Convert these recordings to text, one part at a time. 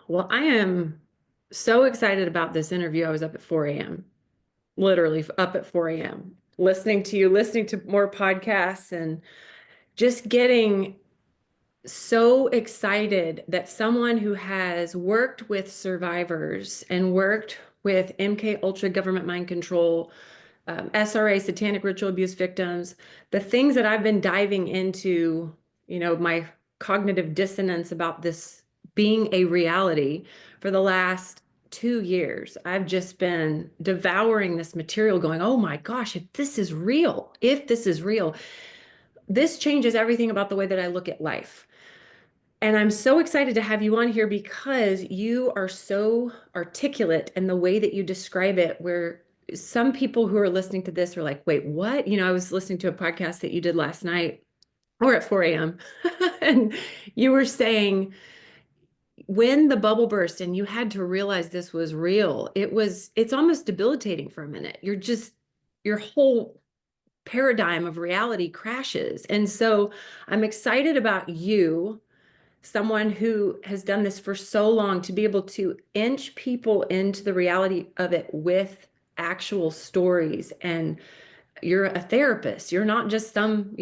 Well, I am so excited about this interview. I was up at 4 a.m., literally up at 4 a.m., listening to you, listening to more podcasts, and just getting so excited that someone who has worked with survivors and worked with MK Ultra Government Mind Control, SRA, satanic ritual abuse victims, the things that I've been diving into, my cognitive dissonance about this being a reality for the last 2 years. I've just been devouring this material, going, oh my gosh, if this is real, this changes everything about the way that I look at life. And I'm so excited to have you on here because you are so articulate in the way that you describe it, where some people who are listening to this are like, wait, what? I was listening to a podcast that you did last night or at 4 a.m. and you were saying when the bubble burst and you had to realize this was real, it's almost debilitating for a minute. Your whole paradigm of reality crashes. And so I'm excited about you, someone who has done this for so long, to be able to inch people into the reality of it with actual stories. And you're a therapist. You're not just some,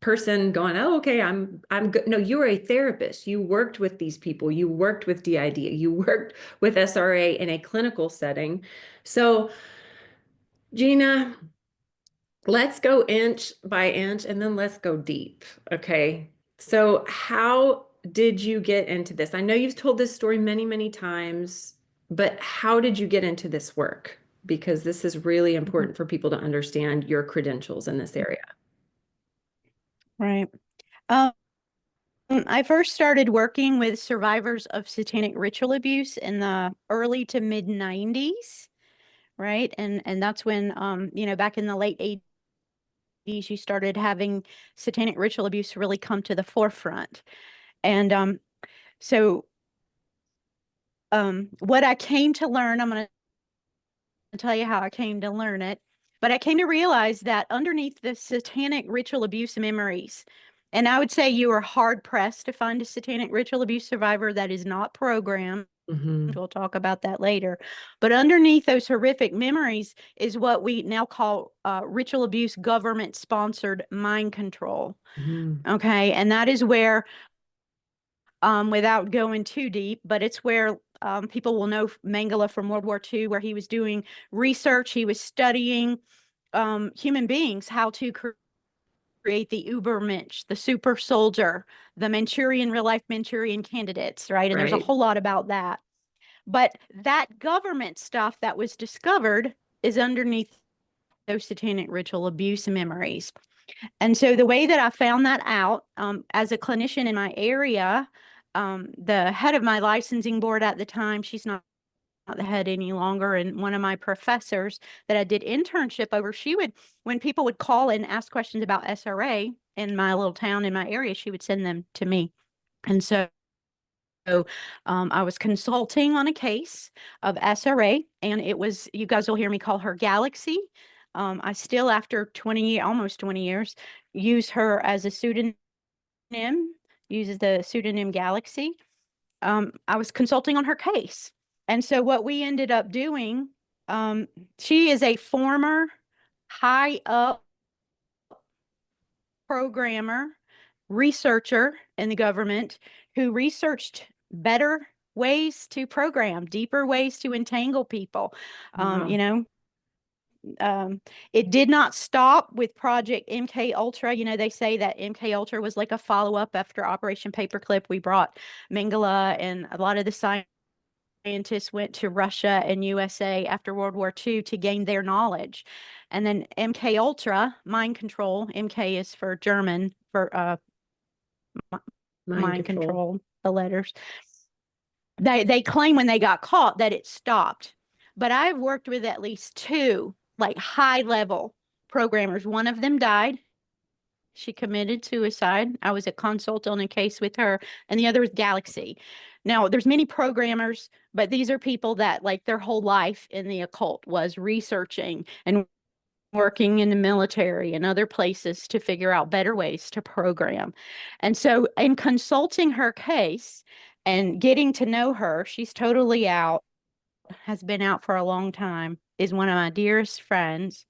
person going, oh, okay, I'm good. No, you're a therapist. You worked with these people. You worked with DID. You worked with SRA in a clinical setting. So, Gina, let's go inch by inch and then let's go deep. Okay. So, how did you get into this? I know you've told this story many, many times, but how did you get into this work? Because this is really important for people to understand your credentials in this area. Right. I first started working with survivors of satanic ritual abuse in the early to mid 90s, right? And that's when back in the late 80s, you started having satanic ritual abuse really come to the forefront. And so what I came to learn, I'm going to tell you how I came to learn it, but I came to realize that underneath the satanic ritual abuse memories, and I would say you are hard pressed to find a satanic ritual abuse survivor that is not programmed. Mm-hmm. We'll talk about that later. But underneath those horrific memories is what we now call ritual abuse government sponsored mind control. Mm-hmm. Okay. And that is where, without going too deep, but it's where people will know Mengele from World War II, where he was doing research. He was studying human beings, how to create the Ubermensch, the super soldier, the Manchurian, real life Manchurian candidates, right? And there's a Right. whole lot about that. But that government stuff that was discovered is underneath those satanic ritual abuse memories. And so the way that I found that out, as a clinician in my area, the head of my licensing board at the time, she's not the head any longer, and one of my professors that I did internship over, she would, when people would call and ask questions about SRA in my little town, in my area, she would send them to me. And so I was consulting on a case of SRA, and it was, you guys will hear me call her Galaxy. I still, after 20, almost 20 years, use her as a pseudonym, uses the pseudonym Galaxy. I was consulting on her case. And so what we ended up doing, she is a former high up programmer, researcher in the government who researched better ways to program, deeper ways to entangle people. Wow. It did not stop with Project MKUltra. They say that MKUltra was like a follow-up after Operation Paperclip. We brought Mengele, and a lot of the scientists went to Russia and USA after World War II to gain their knowledge. And then MKUltra, mind control, MK is for German, for Mind mind control. control, the letters. They claim when they got caught that it stopped. But I've worked with at least two like high level programmers. One of them died. She committed suicide. I was a consult on a case with her, and the other was Galaxy. Now, there's many programmers, but these are people that like their whole life in the occult was researching and working in the military and other places to figure out better ways to program. And so in consulting her case And getting to know her, she's totally out, has been out for a long time, is one of my dearest friends.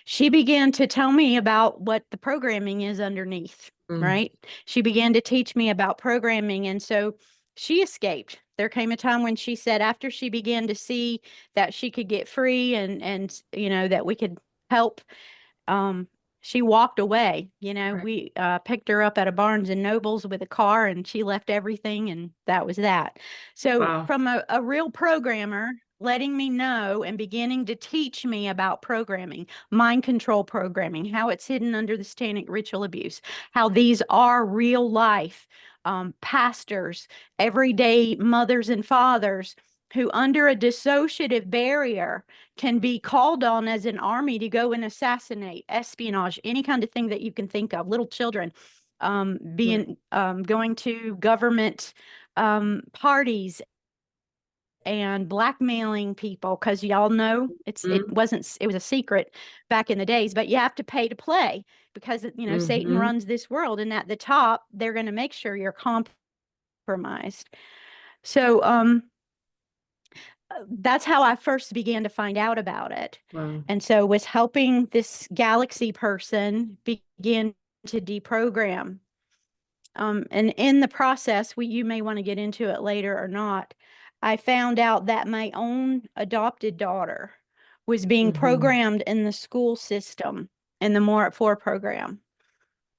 She began to tell me about what the programming is underneath, Mm. right? She began to teach me about programming. And so she escaped. There came a time when she said, after she began to see that she could get free and that we could help, um, she walked away. Right. We picked her up at a Barnes and Nobles with a car, and she left everything, and that was that. So Wow. from a real programmer letting me know and beginning to teach me about programming, mind control programming, how it's hidden under the satanic ritual abuse, how these are real life pastors, everyday mothers and fathers who, under a dissociative barrier, can be called on as an army to go and assassinate, espionage, any kind of thing that you can think of, little children, Right. being going to government parties and blackmailing people, because y'all know it Mm. wasn't, it was a secret back in the days, but you have to pay to play, because Satan Mm-hmm. runs this world, and at the top they're going to make sure you're compromised. So that's how I first began to find out about it. Wow. And so was helping this galaxy person begin to deprogram. And in the process, you may want to get into it later or not, I found out that my own adopted daughter was being Mm-hmm. programmed in the school system in the More at Four program.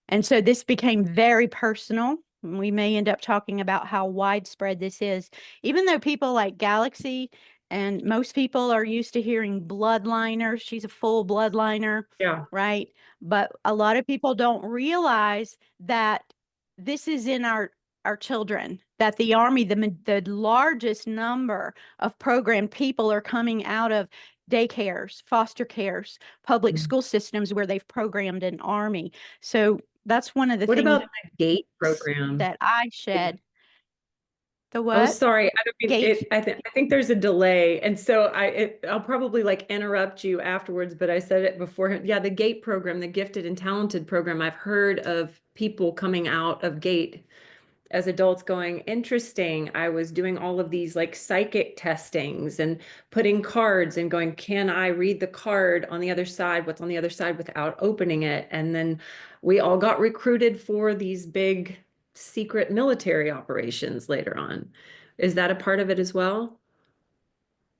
And so this became very personal. We may end up talking about how widespread this is, even though people like Galaxy and most people are used to hearing bloodliner. She's a full bloodliner, Yeah. right? But a lot of people don't realize that this is in our children, that the army, the largest number of programmed people are coming out of daycares, foster cares, public Mm. school systems where they've programmed an army. So that's one of the What things about the GATE program? that I shed. The Oh, what? sorry. I don't mean Gate. it. I think there's a delay, and so I'll probably like interrupt you afterwards. But I said it beforehand. Yeah, the GATE program, the Gifted and Talented program. I've heard of people coming out of GATE as adults going, interesting. I was doing all of these like psychic testings and putting cards and going, can I read the card on the other side? What's on the other side without opening it? And then we all got recruited for these big secret military operations later on. Is that a part of it as well?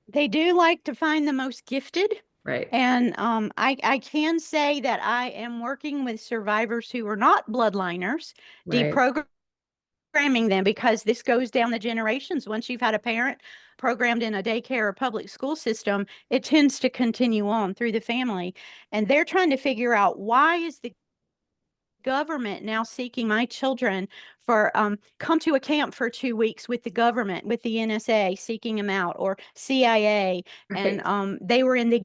They do like to find the most gifted. Right. And I can say that I am working with survivors who are not bloodliners, Right. deprogramming them, because this goes down the generations. Once you've had a parent programmed in a daycare or public school system, it tends to continue on through the family. And they're trying to figure out, why is the government now seeking my children for come to a camp for 2 weeks with the government, with the NSA seeking them out, or CIA, and Right. they were in the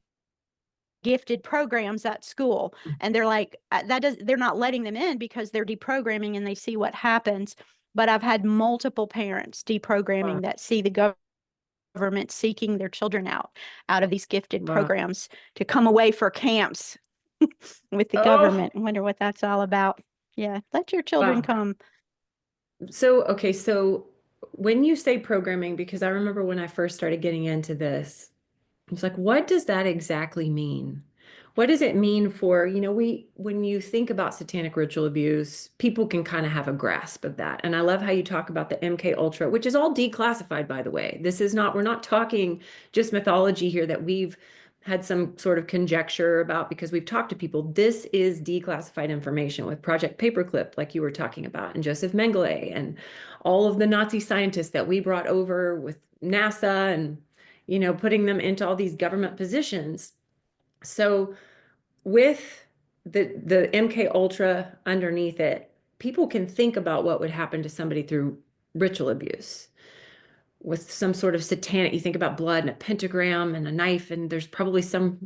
gifted programs at school, and they're like, they're not letting them in because they're deprogramming and they see what happens. But I've had multiple parents Wow. deprogramming that see the government seeking their children out of these gifted Wow. programs to come away for camps with the Oh, government. I wonder what that's all about. Yeah, let your children wow. come. So, okay, so when you say programming, because I remember when I first started getting into this, it's like, what does that exactly mean? What does it mean for, when you think about satanic ritual abuse, people can kind of have a grasp of that. And I love how you talk about the MK Ultra, which is all declassified, by the way. We're not talking just mythology here that we've had some sort of conjecture about because we've talked to people. This is declassified information with Project Paperclip, like you were talking about, and Joseph Mengele, and all of the Nazi scientists that we brought over with NASA and putting them into all these government positions. So with the MK Ultra underneath it, people can think about what would happen to somebody through ritual abuse with some sort of satanic, you think about blood and a pentagram and a knife, and there's probably some,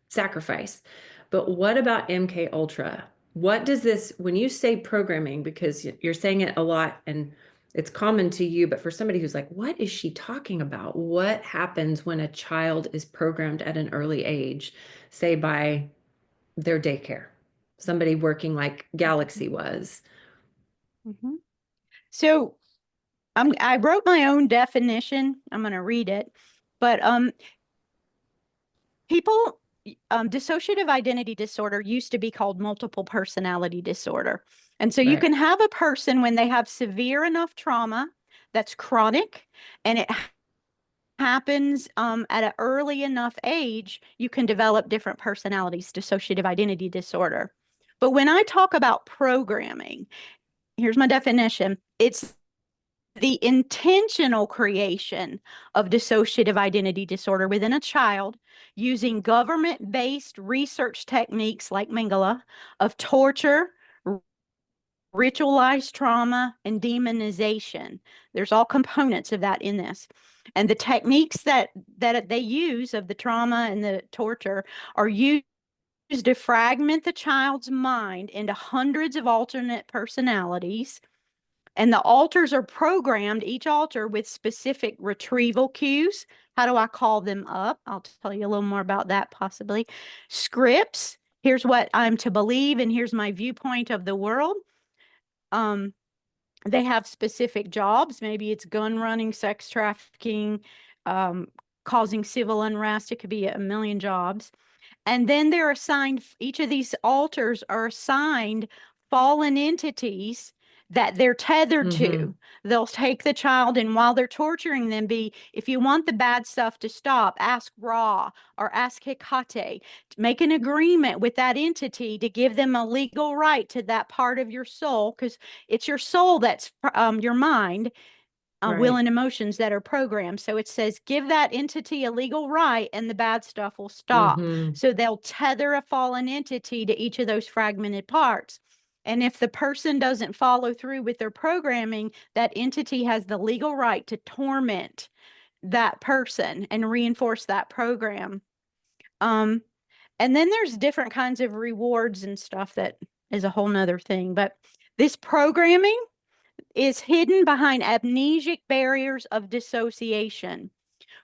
sacrifice. But what about MK Ultra? What does this, when you say programming, because you're saying it a lot and it's common to you, but for somebody who's like, what is she talking about? What happens when a child is programmed at an early age, say by their daycare, somebody working like Galaxy was? Mhm. So I wrote my own definition. I'm going to read it. But people, dissociative identity disorder used to be called multiple personality disorder. And so you Right. can have a person when they have severe enough trauma that's chronic and it happens at an early enough age, you can develop different personalities, dissociative identity disorder. But when I talk about programming, here's my definition. It's the intentional creation of dissociative identity disorder within a child using government-based research techniques like Mengele of torture, ritualized trauma, and demonization. There's all components of that in this. And the techniques that they use of the trauma and the torture are used to fragment the child's mind into hundreds of alternate personalities. And the alters are programmed, each alter with specific retrieval cues. How do I call them up? I'll tell you a little more about that possibly. Scripts. Here's what I'm to believe, and here's my viewpoint of the world. They have specific jobs. Maybe it's gun running, sex trafficking, causing civil unrest. It could be a million jobs. And then they're assigned, each of these altars are assigned fallen entities that they're tethered Mm-hmm. to. They'll take the child, and while they're torturing them, if you want the bad stuff to stop, ask Ra or ask Hecate. Make an agreement with that entity to give them a legal right to that part of your soul, because it's your soul that's your mind, will Right. and emotions that are programmed. So it says, give that entity a legal right and the bad stuff will stop. Mm-hmm. So they'll tether a fallen entity to each of those fragmented parts. And if the person doesn't follow through with their programming, that entity has the legal right to torment that person and reinforce that program. And then there's different kinds of rewards and stuff that is a whole nother thing. But this programming is hidden behind amnesic barriers of dissociation.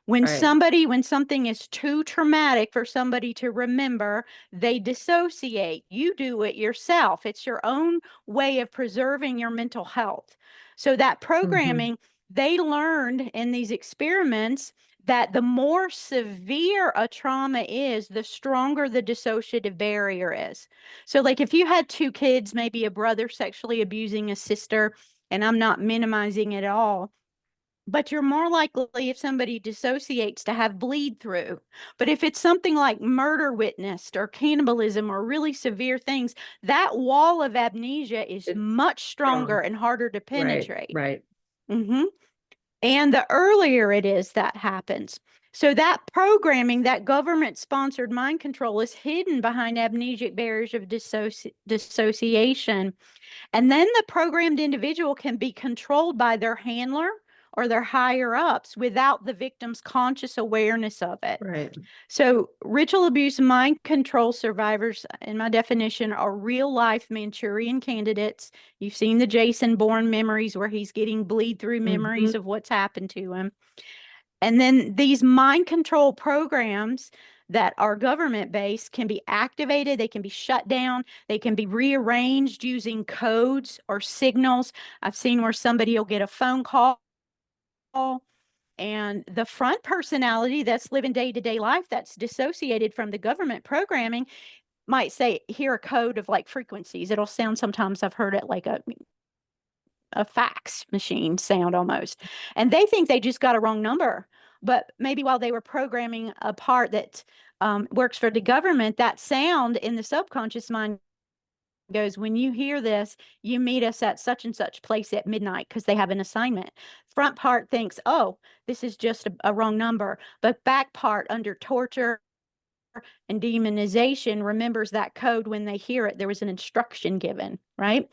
When Right. something is too traumatic for somebody to remember, they dissociate. You do it yourself. It's your own way of preserving your mental health. So that Mm-hmm. programming, they learned in these experiments that the more severe a trauma is, the stronger the dissociative barrier is. So like if you had two kids, maybe a brother sexually abusing a sister, and I'm not minimizing it at all, but you're more likely if somebody dissociates to have bleed through. But if it's something like murder witnessed or cannibalism or really severe things, that wall of amnesia is It's much stronger strong. and harder to Right. penetrate. Right. Mm-hmm. And the earlier it is that happens. So that programming, that government sponsored mind control is hidden behind amnesic barriers of dissociation. And then the programmed individual can be controlled by their handler or their higher ups without the victim's conscious awareness of it. Right. So, ritual abuse mind control survivors, in my definition, are real life Manchurian candidates. You've seen the Jason Bourne memories where he's getting bleed through Mm-hmm. memories of what's happened to him. And then these mind control programs that are government based can be activated, they can be shut down, they can be rearranged using codes or signals. I've seen where somebody will get a phone call and the front personality that's living day to day life that's dissociated from the government programming might say, hear a code of like frequencies. It'll sound, sometimes I've heard it like a fax machine sound almost. And they think they just got a wrong number. But maybe while they were programming a part that works for the government, that sound in the subconscious mind goes, when you hear this, you meet us at such and such place at midnight, because they have an assignment. Front part thinks, oh, this is just a wrong number. But back part, under torture and demonization, remembers that code when they hear it. There was an instruction given, right?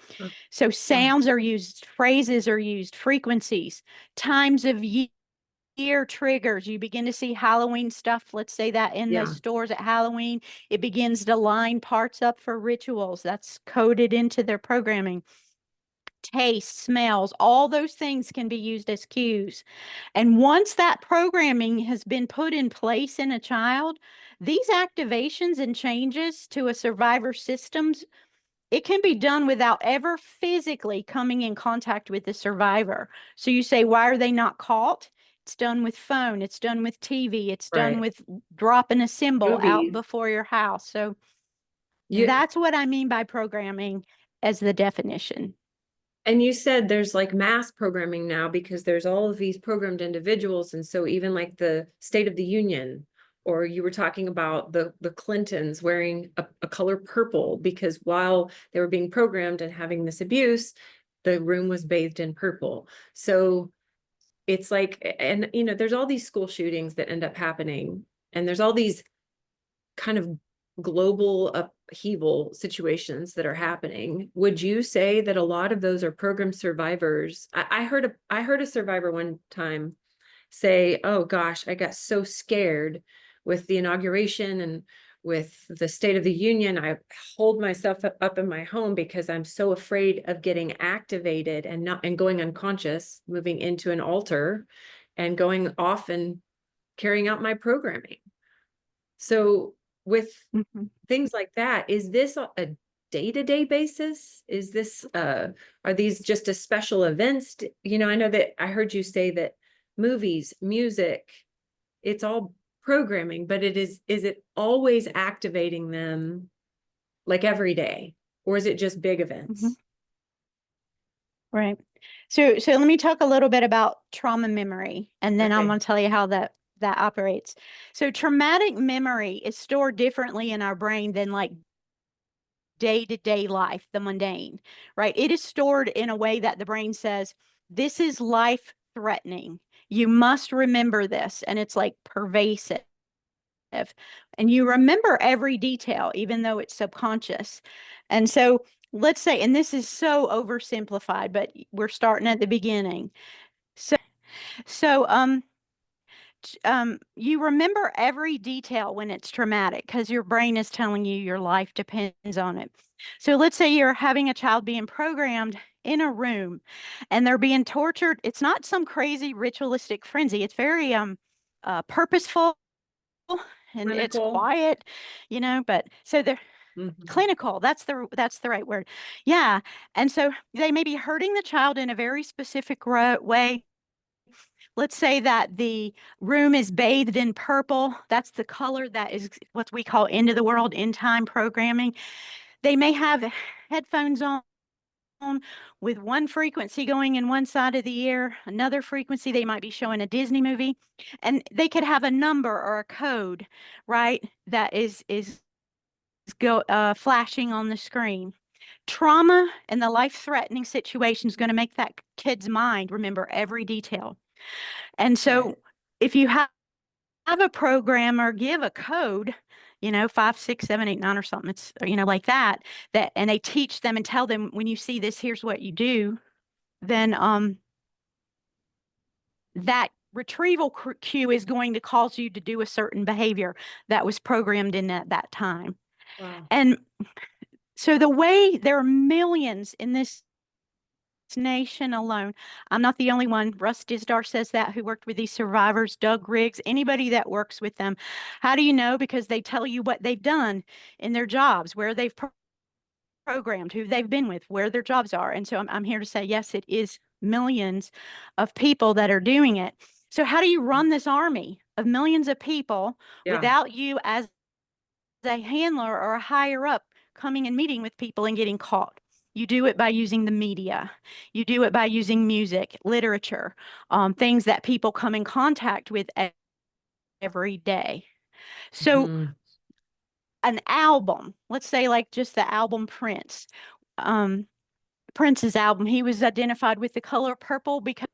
So Yeah. sounds are used, phrases are used, frequencies, times of year triggers. You begin to see Halloween stuff. Let's say that in the Yeah. stores at Halloween, it begins to line parts up for rituals. That's coded into their programming. Taste, smells, all those things can be used as cues. And once that programming has been put in place in a child, these activations and changes to a survivor systems it can be done without ever physically coming in contact with the survivor. So you say, why are they not caught? It's done with phone, it's done with TV, it's done Right. with dropping a symbol out Movies. before your house. So You that's what I mean by programming as the definition. and you said there's like mass programming now because there's all of these programmed individuals. And so even like the State of the Union, or you were talking about the Clintons wearing a color purple because while they were being programmed and having this abuse, the room was bathed in purple. So it's like, and you know, there's all these school shootings that end up happening, and there's all these kind of global upheaval situations that are happening. Would you say that a lot of those are program survivors? I heard a survivor one time say, "Oh gosh, I got so scared with the inauguration and with the State of the Union. I hold myself up in my home because I'm so afraid of getting activated and not and going unconscious, moving into an altar and going off and carrying out my programming." So with Mhm. things like that, is this a day-to-day basis? Is this are these just a special events? You know, I know that I heard you say that movies, music, it's all programming, but is it always activating them like every day? Or is it just big Mhm. events? Right. So let me talk a little bit about trauma memory, and then I'm Okay. going to tell you how that operates. So traumatic memory is stored differently in our brain than like day-to-day life, the mundane, right? It is stored in a way that the brain says, this is life threatening. You must remember this. And it's like pervasive. And you remember every detail, even though it's subconscious. And so let's say, and this is so oversimplified, but we're starting at the beginning. So you remember every detail when it's traumatic because your brain is telling you your life depends on it. So let's say you're having a child being programmed in a room and they're being tortured. It's not some crazy ritualistic frenzy. It's very purposeful and it's Clinical. quiet, but so they're Mhm. clinical. That's the right word. Yeah. And so they may be hurting the child in a very specific way. Let's say that the room is bathed in purple. That's the color that is what we call end of the world, end time programming. They may have headphones on with one frequency going in one side of the ear, another frequency, they might be showing a Disney movie, and they could have a number or a code, right? That is flashing on the screen. Trauma and the life-threatening situation is going to make that kid's mind remember every detail. And Right. so if you have a programmer give a code, 5, 6, 7, 8, 9 or something, it's, like that, and they teach them and tell them, when you see this, here's what you do, then that retrieval cue is going to cause you to do a certain behavior that was programmed in at that time. Wow. And so the way there are millions in this nation alone. I'm not the only one. Russ Dizdar says that, who worked with these survivors, Doug Riggs, anybody that works with them. How do you know? Because they tell you what they've done in their jobs, where they've programmed, who they've been with, where their jobs are. And so I'm here to say, yes, it is millions of people that are doing it. So how do you run this army of millions of people Yeah. without you as a handler or a higher up coming and meeting with people and getting caught? You do it by using the media. You do it by using music, literature, things that people come in contact with every day. So Mhm. an album, let's say like just the album Prince, um, Prince's album, he was identified with the color purple because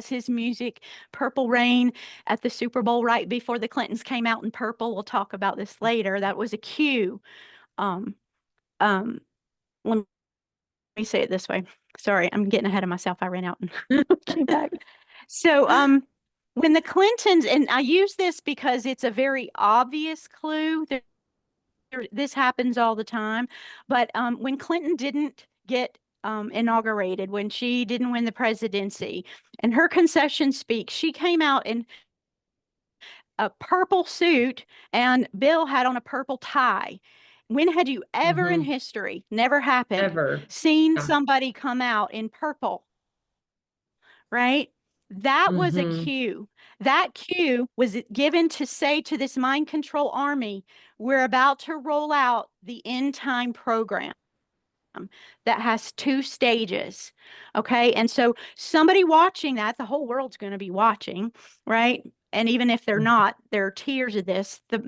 his music, Purple Rain at the Super Bowl right before the Clintons came out in purple. We'll talk about this later. That was a cue. Um, um, let me say it this way. Sorry, I'm getting ahead of myself. I ran out and came back. So, when the Clintons, and I use this because it's a very obvious clue that this happens all the time, but when Clinton didn't get inaugurated, when she didn't win the presidency, in her concession speech, she came out in a purple suit and Bill had on a purple tie. When had you ever in Mm-hmm. history, never happened, Ever. seen Yeah. somebody come out in purple, right? That was a Mm-hmm. cue. That cue was given to say to this mind control army, we're about to roll out the end time program that has 2 stages. Okay. And so somebody watching that, the whole world's going to be watching, right? And even if they're not, there are tiers of this. The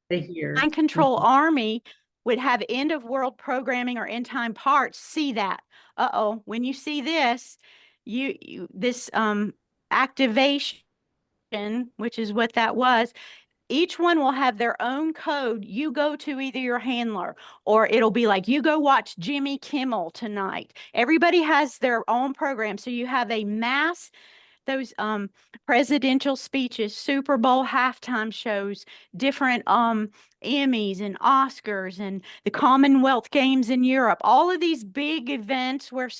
They hear. mind control Mhm. army would have end of world programming or end time parts see that. Uh-oh, when you see this, this activation, which is what that was, each one will have their own code. You go to either your handler, or it'll be like, you go watch Jimmy Kimmel tonight. Everybody has their own program. So you have a mass, those presidential speeches, Super Bowl halftime shows, different Emmys and Oscars and the Commonwealth Games in Europe. All of these big events where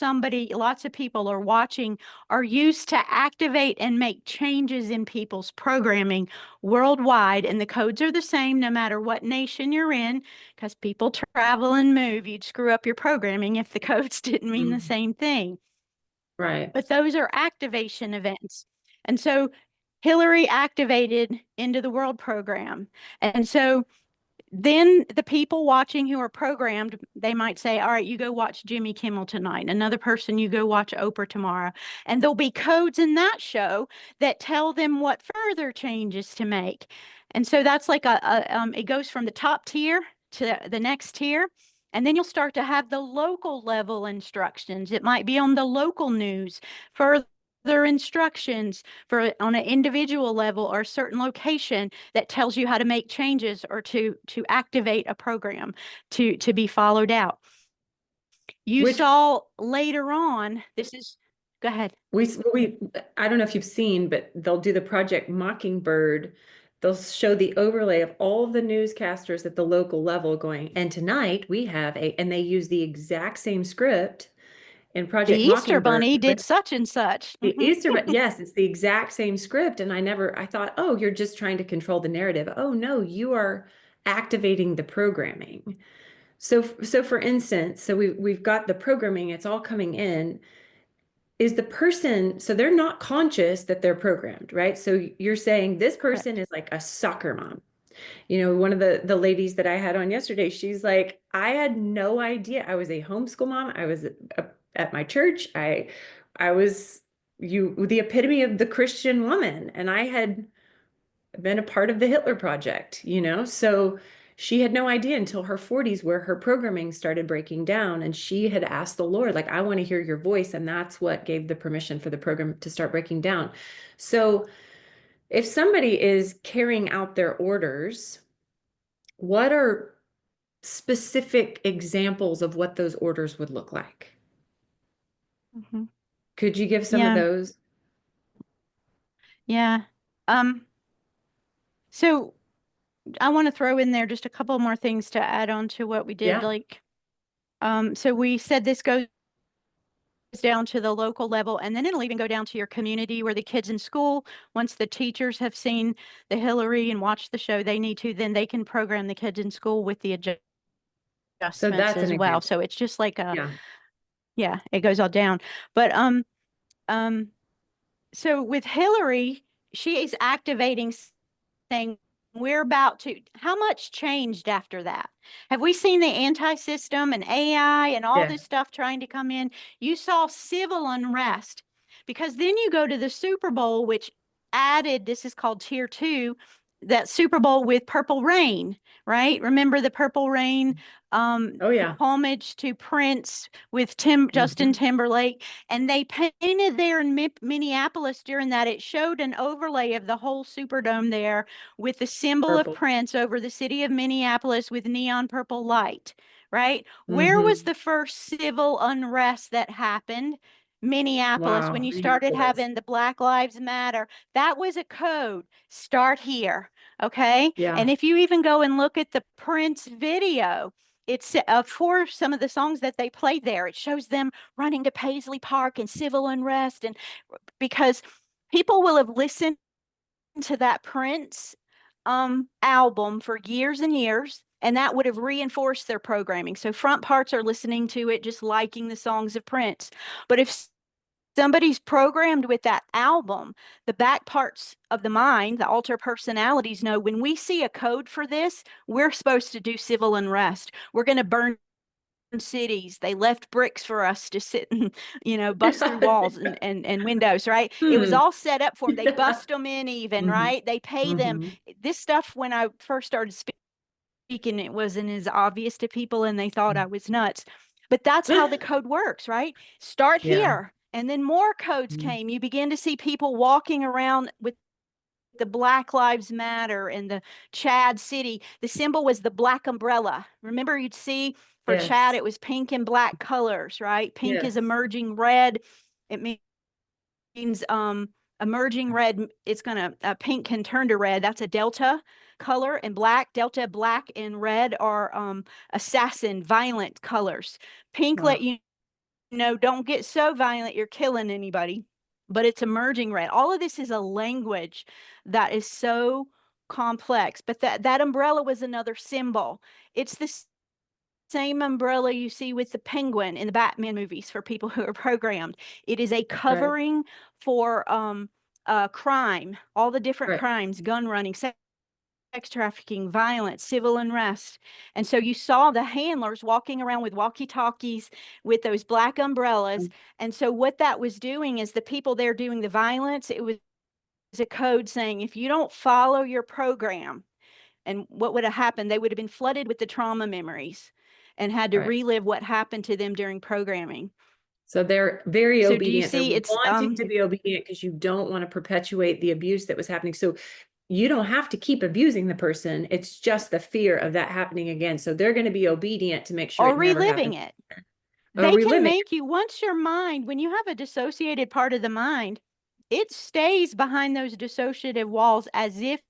lots of people are watching, are used to activate and make changes in people's programming worldwide. And the codes are the same no matter what nation you're in, because people travel and move. You'd screw up your programming if the codes didn't mean the Mhm. same thing. Right. But those are activation events. And so Hillary activated into the world program. And so then the people watching who are programmed, they might say, all right, you go watch Jimmy Kimmel tonight. Another person, you go watch Oprah tomorrow. And there'll be codes in that show that tell them what further changes to make. And so that's like it goes from the top tier to the next tier. And then you'll start to have the local level instructions. It might be on the local news, further instructions for on an individual level or a certain location that tells you how to make changes or to activate a program to be followed out. You Which saw later on, this is, go ahead. we I don't know if you've seen, but they'll do the Project Mockingbird. They'll show the overlay of all the newscasters at the local level going, and tonight we have and they use the exact same script in The Project Easter Mockingbird Bunny did with such and such. the Easter, but yes, it's the exact same script. And I thought, oh, you're just trying to control the narrative. Oh no, you are activating the programming. So for instance, so we've got the programming, it's all coming in. Is the person, so they're not conscious that they're programmed, right? So you're saying this person Correct. is like a soccer mom. One of the ladies that I had on yesterday, she's like, I had no idea. I was a homeschool mom. I was at my church. I was the epitome of the Christian woman, and I had been a part of the Hitler Project. So she had no idea until her 40s where her programming started breaking down, and she had asked the Lord, like, I want to hear your voice, and that's what gave the permission for the program to start breaking down. So if somebody is carrying out their orders, what are specific examples of what those orders would look like? Hmm. Could you give some of Yeah, those? yeah. Um, so I want to throw in there just a couple more things to add on to what we did. Yeah. Like, so we said this goes down to the local level, and then it'll even go down to your community where the kids in school, once the teachers have seen the Hillary and watched the show, they need to, then they can program the kids in school with the So adjustments that's an as well. example. So it's just like Yeah. yeah, it goes all down. But um, so with Hillary, she is activating, saying, we're about to, how much changed after that? Have we seen the anti-system and AI and all Yeah. this stuff trying to come in? You saw civil unrest, because then you go to the Super Bowl, which added, this is called tier 2, that Super Bowl with Purple Rain, right? Remember the Purple Rain, Oh yeah. homage to Prince with Justin Mhm. Timberlake. And they painted there in Minneapolis during that. It showed an overlay of the whole Superdome there with the symbol of Purple. Prince over the city of Minneapolis with neon purple light, right? Where was Hmm. the first civil unrest that happened? Minneapolis, when Wow. you started Minneapolis. having the Black Lives Matter, that was a code. Start here, okay? Yeah. And if you even go and look at the Prince video, it's for some of the songs that they played there. It shows them running to Paisley Park and civil unrest, and because people will have listened to that Prince album for years and years. And that would have reinforced their programming. So front parts are listening to it, just liking the songs of Prince. But if somebody's programmed with that album, the back parts of the mind, the alter personalities know when we see a code for this, we're supposed to do civil unrest. We're going to burn cities. They left bricks for us to sit and, bust through walls and windows, right? It was Hmm. all set up for them. They Yeah. bust them in even, Hmm. right? They pay them. Hmm. This stuff, when I first started speaking, it wasn't as obvious to people and they thought I was nuts. But that's how the code works, right? Start Yeah. here. And then more codes Mhm. came. You begin to see people walking around with the Black Lives Matter in the Chad city. The symbol was the black umbrella. Remember, you'd see for Chad, Yes. it was pink and black colors, right? Pink is Yes. emerging red. It means emerging red. It's gonna pink can turn to red. That's a delta color, and black, delta, black, and red are assassin, violent colors. Pink Wow. let you know, don't get so violent you're killing anybody, but it's emerging red. All of this is a language that is so complex, but that umbrella was another symbol. It's the same umbrella you see with the penguin in the Batman movies for people who are programmed. It is a Right. covering for crime, all the different Right. crimes, gun running, sex trafficking, violence, civil unrest. And so you saw the handlers walking around with walkie-talkies with those black umbrellas. And so what that was doing is the people there doing the violence, it was a code saying, if you don't follow your program, and what would have happened, they would have been flooded with the trauma memories and had to Right. relive what happened to them during programming. So they're very So do you obedient. They're see it's wanting to be obedient because you don't want to perpetuate the abuse that was happening. So you don't have to keep abusing the person. It's just the fear of that happening again. So they're going to be obedient to make sure or it never reliving happens. it? Or They can reliving. make you, once your mind, when you have a dissociated part of the mind, it stays behind those dissociative walls as if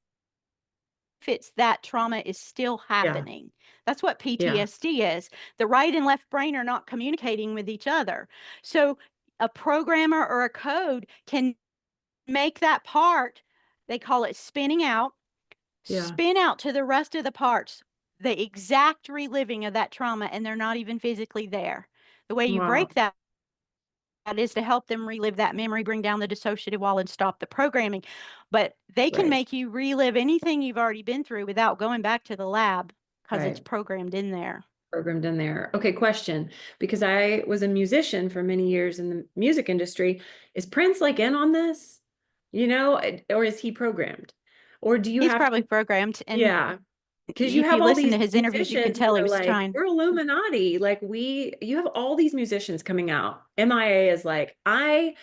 it's that trauma is still Yeah. happening. That's what Yeah. PTSD is. The right and left brain are not communicating with each other. So a programmer or a code can make that part, they call it spinning out, Yeah. spin out to the rest of the parts, the exact reliving of that trauma, and they're not even physically there. The way you Wow. break that is to help them relive that memory, bring down the dissociative wall, and stop the programming. But they can Right. make you relive anything you've already been through without going back to the lab because it's Right. programmed in there. Programmed in there. Okay, question. Because I was a musician for many years in the music industry. Is Prince like in on this? Or is he programmed? Or do you He's have probably to? programmed. And Yeah. Because you if have you all listen these to his interviews, you can musicians tell who he are was like, trying. we're Illuminati. Like you have all these musicians coming out. MIA is like, I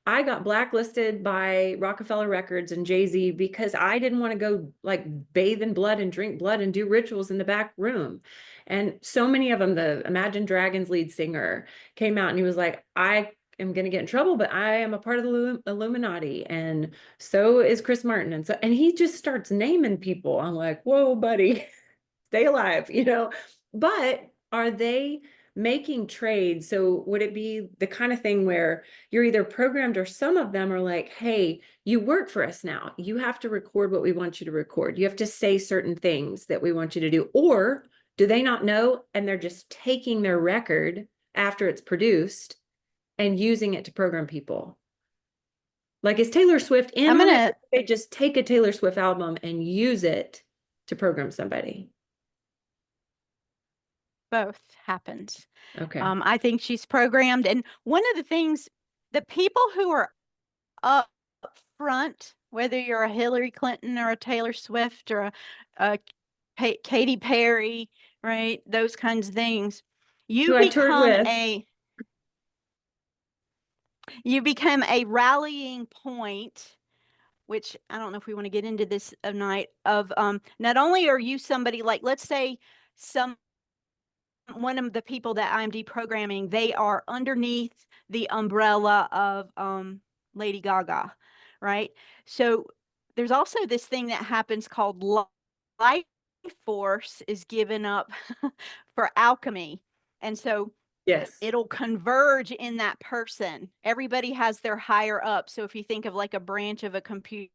got blacklisted by Rockefeller Records and Jay-Z because I didn't want to go like bathe in blood and drink blood and do rituals in the back room. And so many of them, the Imagine Dragons lead singer came out and he was like, I am going to get in trouble, but I am a part of the Illuminati. And so is Chris Martin. And he just starts naming people. I'm like, whoa, buddy, stay alive. But are they making trades? So would it be the kind of thing where you're either programmed or some of them are like, hey, you work for us now. You have to record what we want you to record. You have to say certain things that we want you to do. Or do they not know and they're just taking their record after it's produced and using it to program people? Like, is Taylor Swift in I'm on it? going Or to, do they just take a Taylor Swift album and use it to program somebody? both happens. Okay. I think she's programmed. And one of the things, the people who are up front, whether you're a Hillary Clinton or a Taylor Swift or a Katy Perry, right? Those kinds of things. You Who I toured become with. a you become a rallying point, which I don't know if we want to get into this tonight, of not only are you somebody like, let's say some one of the people that I'm deprogramming, they are underneath the umbrella of Lady Gaga, right? So there's also this thing that happens called life force is given up for alchemy. And so Yes. it'll converge in that person. Everybody has their higher up. So if you think of like a branch of a computer,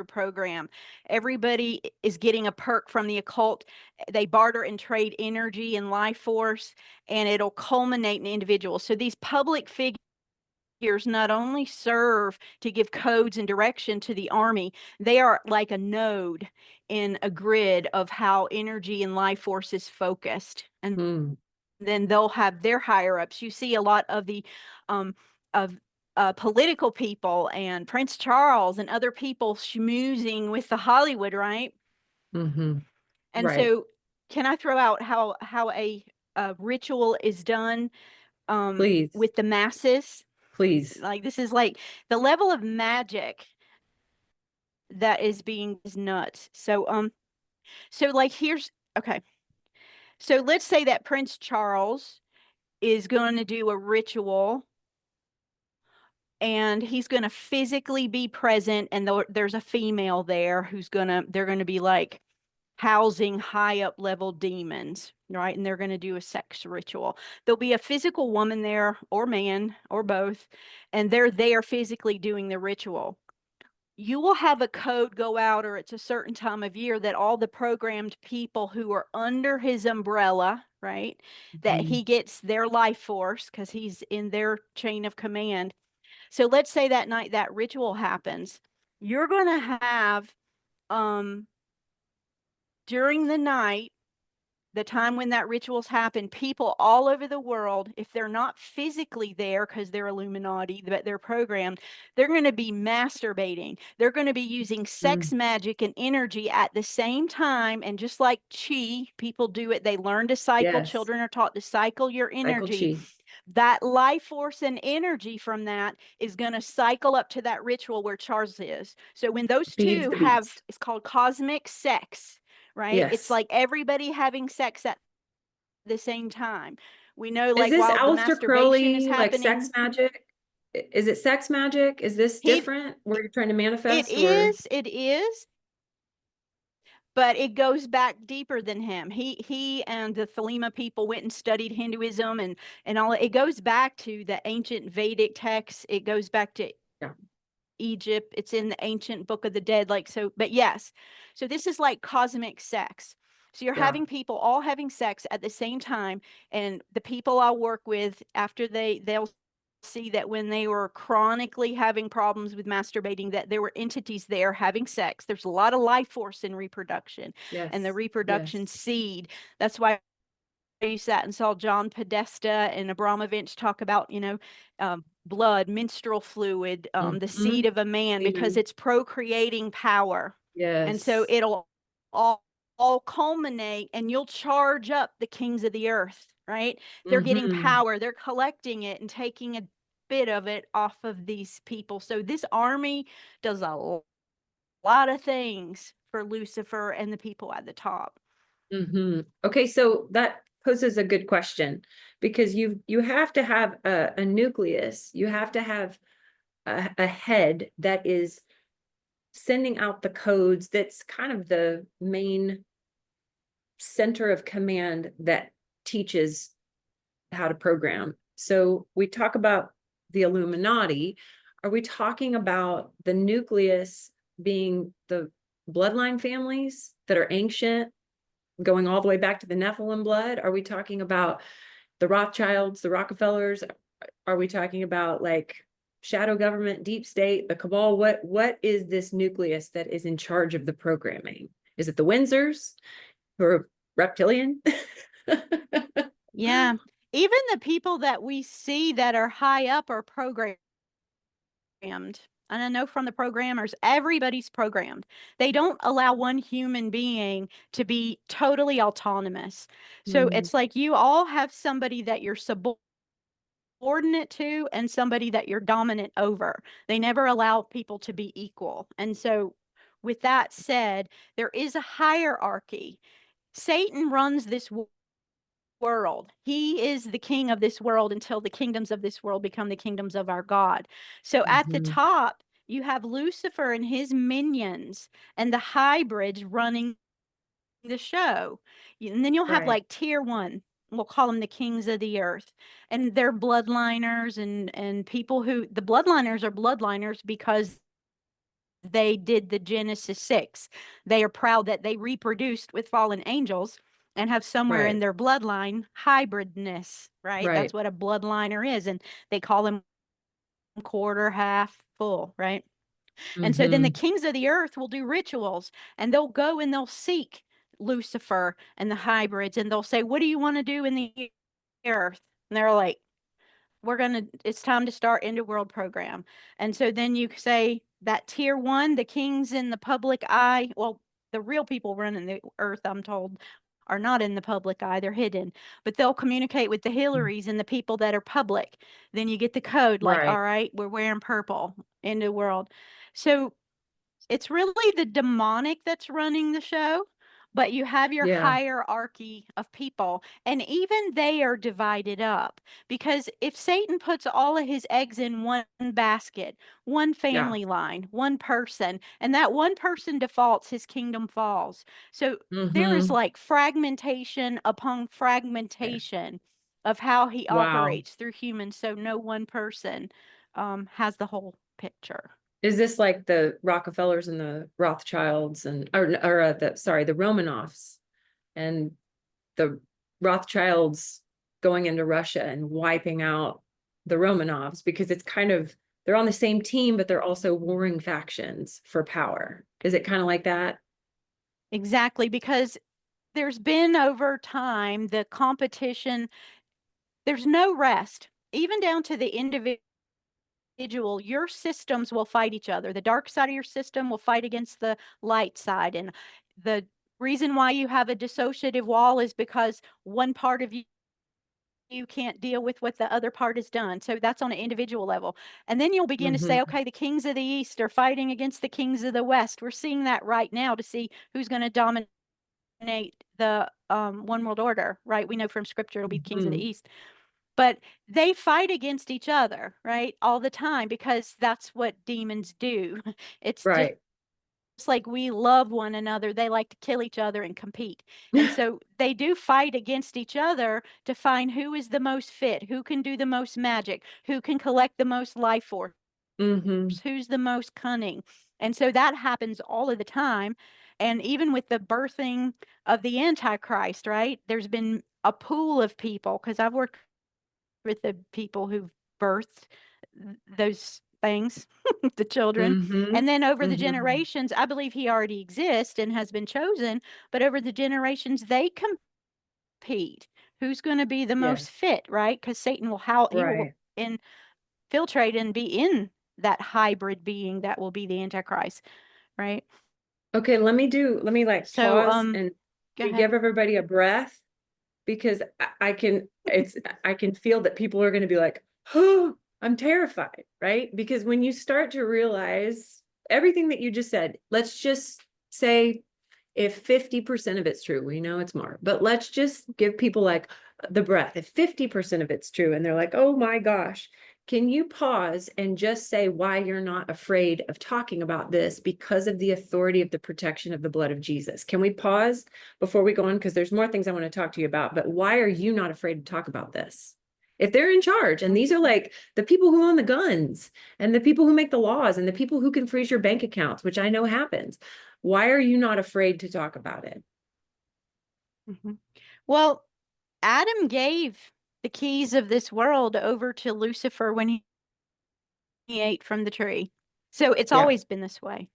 program. Everybody is getting a perk from the occult. They barter and trade energy and life force, and it'll culminate in individuals. So these public figures not only serve to give codes and direction to the army, they are like a node in a grid of how energy and life force is focused. And then they'll have their higher ups. You see a lot of the of political people and Prince Charles and other people schmoozing with the Hollywood, right? Mm-hmm. And Right. so, can I throw out how a ritual is done Please. with the masses? Please. Like, this is like the level of magic that is being is nuts. So like here's okay. So let's say that Prince Charles is going to do a ritual, and he's going to physically be present, and there's a female there who's they're going to be like housing high up level demons, right? And they're going to do a sex ritual. There'll be a physical woman there, or man, or both, and they're there physically doing the ritual. You will have a code go out, or it's a certain time of year that all the programmed people who are under his umbrella, right, that Mhm. he gets their life force because he's in their chain of command. So let's say that night that ritual happens. You're going to have, um, during the night, the time when that rituals happen, people all over the world, if they're not physically there because they're Illuminati, but they're programmed, they're going to be masturbating. They're going to be using sex Mm. magic and energy at the same time. And just like chi, people do it, they learn to cycle. Yes. Children are taught to cycle your Cycle energy. chi. That life force and energy from that is going to cycle up to that ritual where Charles is. So when those Feeds two the have, beast. it's called cosmic sex, right? It's Yes. like everybody having sex at the same time. We know, Is like, this while the Aleister masturbation is Crowley, like sex happening, magic? Is it sex magic? Is this he different where you're trying to it manifest or? is, it is, but it goes back deeper than him. He and the Thelema people went and studied Hinduism and all. It goes back to the ancient Vedic texts. It goes back to Yeah. Egypt. It's in the ancient Book of the Dead. Like, so, but yes. So this is like cosmic sex. So you're Yeah. having people all having sex at the same time. And the people I work with, after they'll see that when they were chronically having problems with masturbating, that there were entities there having sex. There's a lot of life force in reproduction and the Yes. reproduction Yes. seed. That's why you sat and saw John Podesta and Abramovich talk about, blood, menstrual fluid, the Mm-hmm. seed of a man, because Semen. it's procreating power. And so Yes. it'll all, all culminate, and you'll charge up the kings of the earth, right? They're getting Mm-hmm. power, they're collecting it and taking a bit of it off of these people. So this army does a lot of things for Lucifer and the people at the top. Mm-hmm. Okay, so that poses a good question because you have to have a nucleus. You have to have a head that is sending out the codes. That's kind of the main center of command that teaches how to program. So we talk about the Illuminati. Are we talking about the nucleus being the bloodline families that are ancient, going all the way back to the Nephilim blood? Are we talking about the Rothschilds, the Rockefellers? Are we talking about like shadow government, deep state, the cabal? What is this nucleus that is in charge of the programming? Is it the Windsors who are reptilian? Yeah. Even the people that we see that are high up are programmed. And I know from the programmers, everybody's programmed. They don't allow one human being to be totally autonomous. So Mhm. it's like you all have somebody that you're subordinate to and somebody that you're dominant over. They never allow people to be equal. And so, with that said, there is a hierarchy. Satan runs this world. He is the king of this world until the kingdoms of this world become the kingdoms of our God. So at the Mhm. top, you have Lucifer and his minions and the hybrids running the show. And then you'll have Right. like tier one. We'll call them the kings of the earth. And they're bloodliners and people who the bloodliners are bloodliners because they did the Genesis 6. They are proud that they reproduced with fallen angels and have somewhere in Right. their bloodline hybridness, right? That's Right. what a bloodliner is. And they call them quarter, half, full, right? And so then the Mm-hmm. kings of the earth will do rituals and they'll go and they'll seek Lucifer and the hybrids and they'll say, what do you want to do in the earth? And they're like, it's time to start end of world program. And so then you say that tier one, the kings in the public eye, well, the real people running the earth, I'm told, are not in the public eye, they're hidden, but they'll communicate with the Hillarys and the people that are public. Then you get the code like, all Right. right, we're wearing purple, end of world. So it's really the demonic that's running the show, but you have your Yeah. hierarchy of people, and even they are divided up. Because if Satan puts all of his eggs in one basket, one Yeah. family line, one person, and that one person defaults, his kingdom falls. So there is Mm-hmm. like fragmentation upon Yeah. fragmentation of how he Wow. operates through humans. So no one person has the whole picture. Is this like the Rockefellers and the Rothschilds and the Romanovs and the Rothschilds going into Russia and wiping out the Romanovs, because it's kind of, they're on the same team, but they're also warring factions for power. Is it kind of like that? Exactly, because there's been over time the competition, there's no rest, even down to the individual. Your systems will fight each other. The dark side of your system will fight against the light side. And the reason why you have a dissociative wall is because one part of you can't deal with what the other part has done. So that's on an individual level. And then you'll begin to say, Mm-hmm. okay, the kings of the East are fighting against the kings of the West. We're seeing that right now to see who's going to dominate the one world order, right? We know from scripture it'll be the kings of the Mm-hmm. East. But they fight against each other, right? All the time because that's what demons do. It's just Right. like we love one another. They like to kill each other and compete. And so they do fight against each other to find who is the most fit, who can do the most magic, who can collect the most life force, Mm-hmm. who's the most cunning. And so that happens all of the time. And even with the birthing of the Antichrist, right? There's been a pool of people because I've worked with the people who've birthed those things, the children. Mm-hmm. And then over the Mm-hmm. generations, I believe he already exists and has been chosen, but over the generations, they compete. Who's going to be the Yeah. most fit, right? Because Satan will how he will Right. infiltrate and be in that hybrid being that will be the Antichrist, right? Okay, let me like So pause and go ahead. give everybody a breath, because I can feel that people are going to be like, oh, I'm terrified, right? Because when you start to realize everything that you just said, let's just say if 50% of it's true, we know it's more, but let's just give people like the breath. If 50% of it's true and they're like, oh my gosh, can you pause and just say why you're not afraid of talking about this because of the authority of the protection of the blood of Jesus? Can we pause before we go on? Because there's more things I want to talk to you about, but why are you not afraid to talk about this? If they're in charge, and these are like the people who own the guns and the people who make the laws and the people who can freeze your bank accounts, which I know happens, why are you not afraid to talk about it? Mhm. Well, Adam gave the keys of this world over to Lucifer when he ate from the tree. So it's Yeah. always been this way,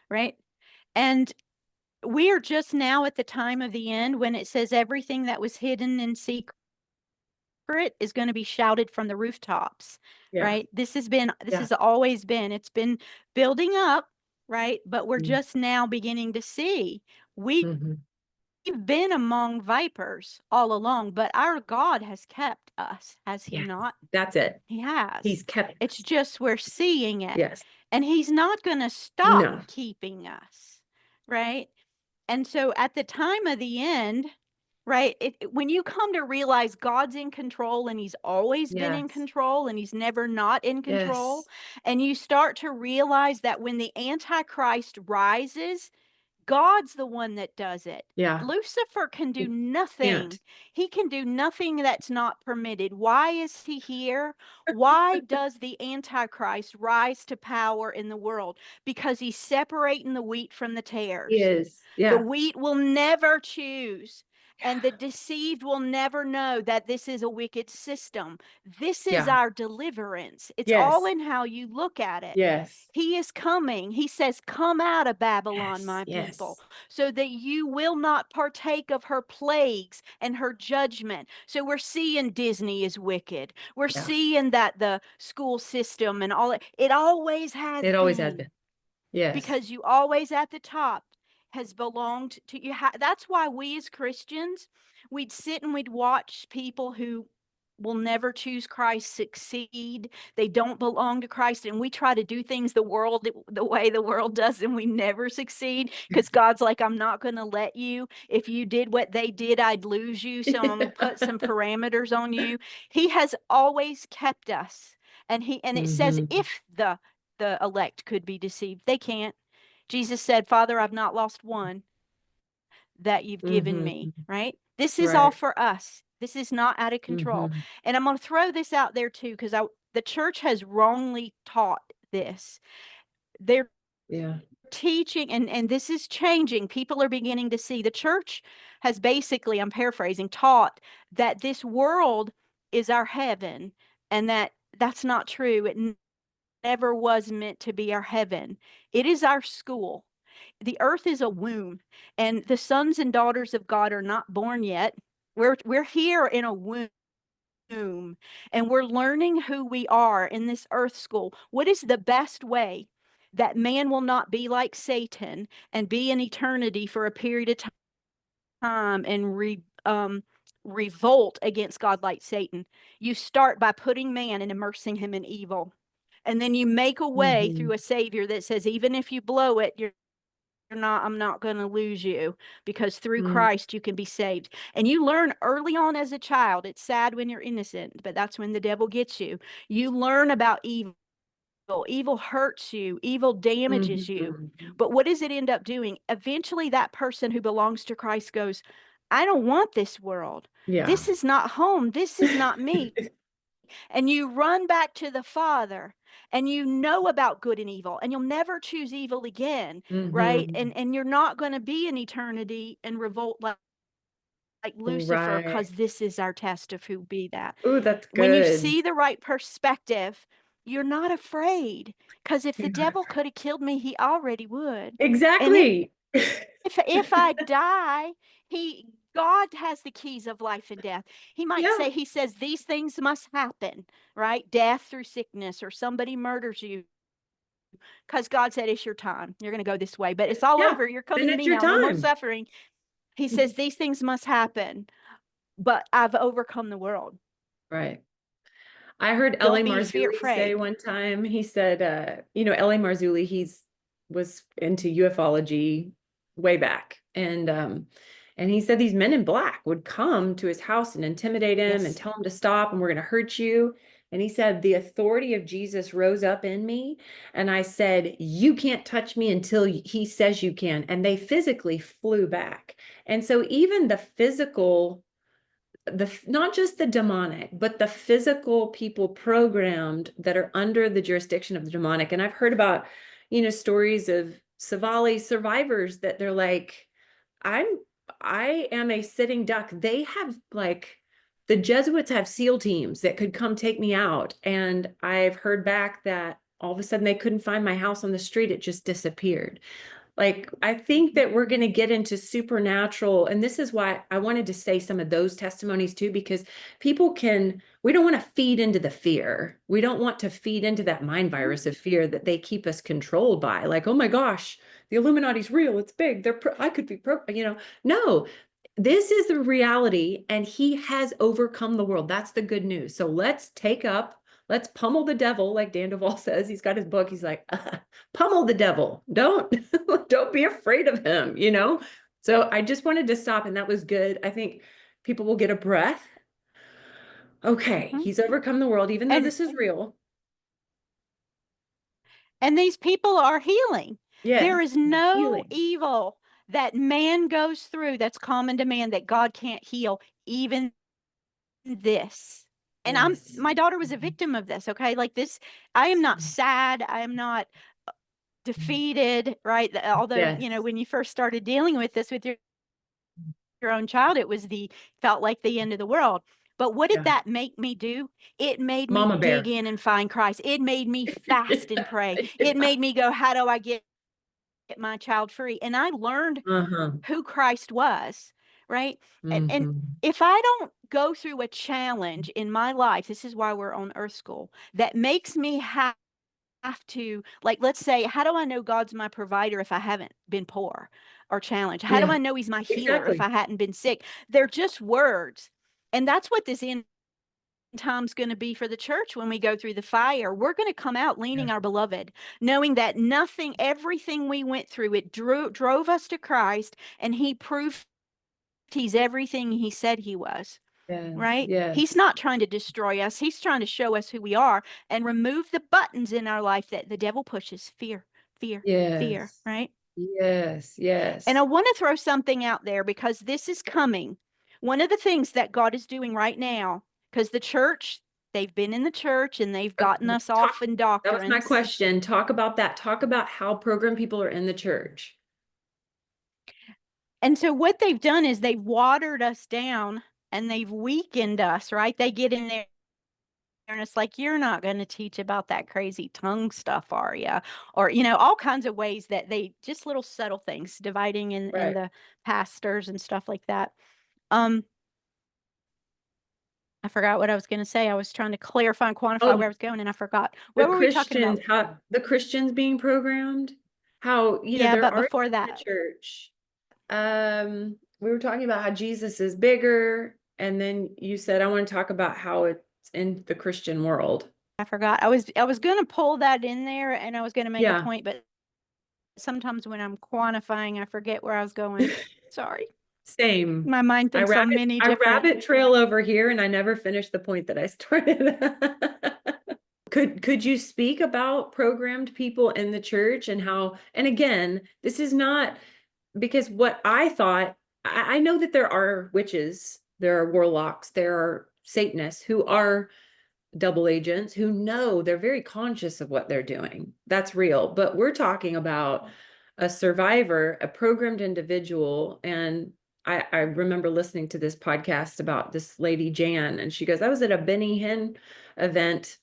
right? And we are just now at the time of the end when it says everything that was hidden in secret is going to be shouted from the rooftops, Yeah. right? This Yeah. has always been, it's been building up, right? But we're Mm-hmm. just now beginning to see. We've Mm-hmm. been among vipers all along, but our God has kept us, has he Yes. not? That's it. He has. He's kept It's us. just we're seeing it. Yes. And he's not going to stop No. keeping us, right? And so at the time of the end, right, when you come to realize God's in control and he's always been in Yes. control and he's never not in control, Yes. and you start to realize that when the Antichrist rises, God's the one that does it. Yeah. Lucifer can do He nothing. can't. He can do nothing that's not permitted. Why is he here? Why does the Antichrist rise to power in the world? Because he's separating the wheat from the He tares. is. The Yeah. wheat will never choose, and the deceived will never know that this is a wicked system. This is Yeah. our deliverance. It's all Yes. in how you look at it. Yes. He is coming. He says, "Come out of Babylon, Yes. my people, Yes. so that you will not partake of her plagues and her judgment." So we're seeing Disney is wicked. We're Yeah. seeing that the school system and all it always has It always has been, been. Yes. because you always at the top has belonged to you. That's why we as Christians, we'd sit and we'd watch people who will never choose Christ succeed. They don't belong to Christ, and we try to do things the way the world does, and we never succeed, because God's like, "I'm not going to let you. If you did what they did, I'd lose you, so I'm going to put some parameters on you." He has always kept us, and it says, Hmm. if the elect could be deceived, they can't. Jesus said, "Father, I've not lost one that you've given Hmm. me," right? This is all Right. for us. This is not out of control. Hmm. And I'm going to throw this out there too, because the church has wrongly taught this. They're Yeah. teaching, and this is changing. People are beginning to see the church has basically, I'm paraphrasing, taught that this world is our heaven, and that's not true. It never was meant to be our heaven. It is our school. The earth is a womb, and the sons and daughters of God are not born yet. We're here in a womb, and we're learning who we are in this earth school. What is the best way that man will not be like Satan and be in eternity for a period of time and revolt against God like Satan? You start by putting man and immersing him in evil. And then you make a way Hmm. through a savior that says, even if you blow it, I'm not going to lose you, because through Mm. Christ you can be saved. And you learn early on as a child. It's sad when you're innocent, but that's when the devil gets you. You learn about evil. Evil hurts you, evil damages you. Hmm. But what does it end up doing? Eventually, that person who belongs to Christ goes, "I don't want this world. Yeah. This is not home. This is not me." And you run back to the Father, and you know about good and evil, and you'll never choose evil again, right? Hmm. And you're not going to be in eternity and revolt like Lucifer, Right. because this is our test of who be that. Ooh, that's When you good. see the right perspective, you're not afraid, because if the You're not devil afraid. could have killed me, he already would. And Exactly. if I die, he God has the keys of life and death. He might Yeah. say, he says, these things must happen, right? Death through sickness, or somebody murders you, because God said, "It's your time. You're going to go this way, but it's all Yeah. over. You're Then coming to it's me your now. No more time. suffering." He says, "These things must happen, but I've overcome the world. Right. I heard Don't L.A. be Marzulli say afraid." one time, he said, L.A. Marzulli, was into ufology way back. And he said these men in black would come to his house and intimidate him and Yes. tell him to stop and we're going to hurt you. And he said, the authority of Jesus rose up in me. And I said, you can't touch me until he says you can. And they physically flew back. And so even the physical, not just the demonic, but the physical people programmed that are under the jurisdiction of the demonic. And I've heard about, stories of Savali survivors that they're like, I'm, I am a sitting duck. They have like, the Jesuits have SEAL teams that could come take me out. And I've heard back that all of a sudden they couldn't find my house on the street. It just disappeared. Like, I think that we're going to get into supernatural. And this is why I wanted to say some of those testimonies too, because we don't want to feed into the fear. We don't want to feed into that mind virus of fear that they keep us controlled by. Like, oh my gosh, the Illuminati's real. It's big. I could be no, this is the reality. And he has overcome the world. That's the good news. So let's pummel the devil. Like Dan Duvall says, he's got his book. He's like, pummel the devil. Don't be afraid of him. So I just wanted to stop, and that was good. I think people will get a breath. Okay, Mhm. he's overcome the world, even though And this is real. these people are healing. There Yes, is they're no healing. evil that man goes through that's common to man that God can't heal, even this. And Yes. my daughter was a victim of this, okay? Like this, I am not sad, I am not defeated, right? Although, Yes. when you first started dealing with this with your own child, it was felt like the end of the world. But what did Yeah. that make me do? It made me Mama dig bear. in and find Christ. It made me fast and pray. It Yeah. made me go, how do I get my child free? And I learned Uh-huh. who Christ was, right? And Mm-hmm. if I don't go through a challenge in my life, this is why we're on Earth School, that makes me have to, like, let's say, how do I know God's my provider if I haven't been poor or challenged? How do Yeah, I know he's my healer if exactly. I hadn't been sick? They're just words. And that's what this end time's going to be for the church when we go through the fire. We're going to come out Yeah. leaning our beloved, knowing that nothing, everything we went through, it drove us to Christ, and he proved he's everything he said he was. Yes. Right? He's Yes. not trying to destroy us. He's trying to show us who we are and remove the buttons in our life that the devil pushes: fear, fear, fear, Yes. right? Yes. And I Yes. want to throw something out there because this is coming. One of the things that God is doing right now, because the church, they've been in the church and they've gotten us Talk. off in That was my doctrines. question. Talk about that. Talk about how program people are in the church. And so what they've done is they've watered us down and they've weakened us, right? They get in there and it's like, you're not going to teach about that crazy tongue stuff, are you? Or, all kinds of ways that they just little subtle things, dividing in Right. the pastors and stuff like that. Um, I forgot what I was going to say. I was trying to clarify and quantify where I Oh, was going, and I forgot. the What were we talking Christians, about? how the Christians being programmed, how, Yeah, they're but already before in the that, church. We were talking about how Jesus is bigger, and then you said, I want to talk about how it's in the Christian world. I forgot. I was going to pull that in there, and I was going to make a Yeah. point, but sometimes when I'm quantifying, I forget where I was going. Sorry. Same. My mind I thinks on rabbit many I different. rabbit trail over here and I never finished the point that I started. Could you speak about programmed people in the church and how, and again, this is not because what I thought, I know that there are witches, there are warlocks, there are Satanists who are double agents who know they're very conscious of what they're doing. That's real. But we're talking about a survivor, a programmed individual. And I remember listening to this podcast about this lady, Jan, and she goes, I was at a Benny Hinn event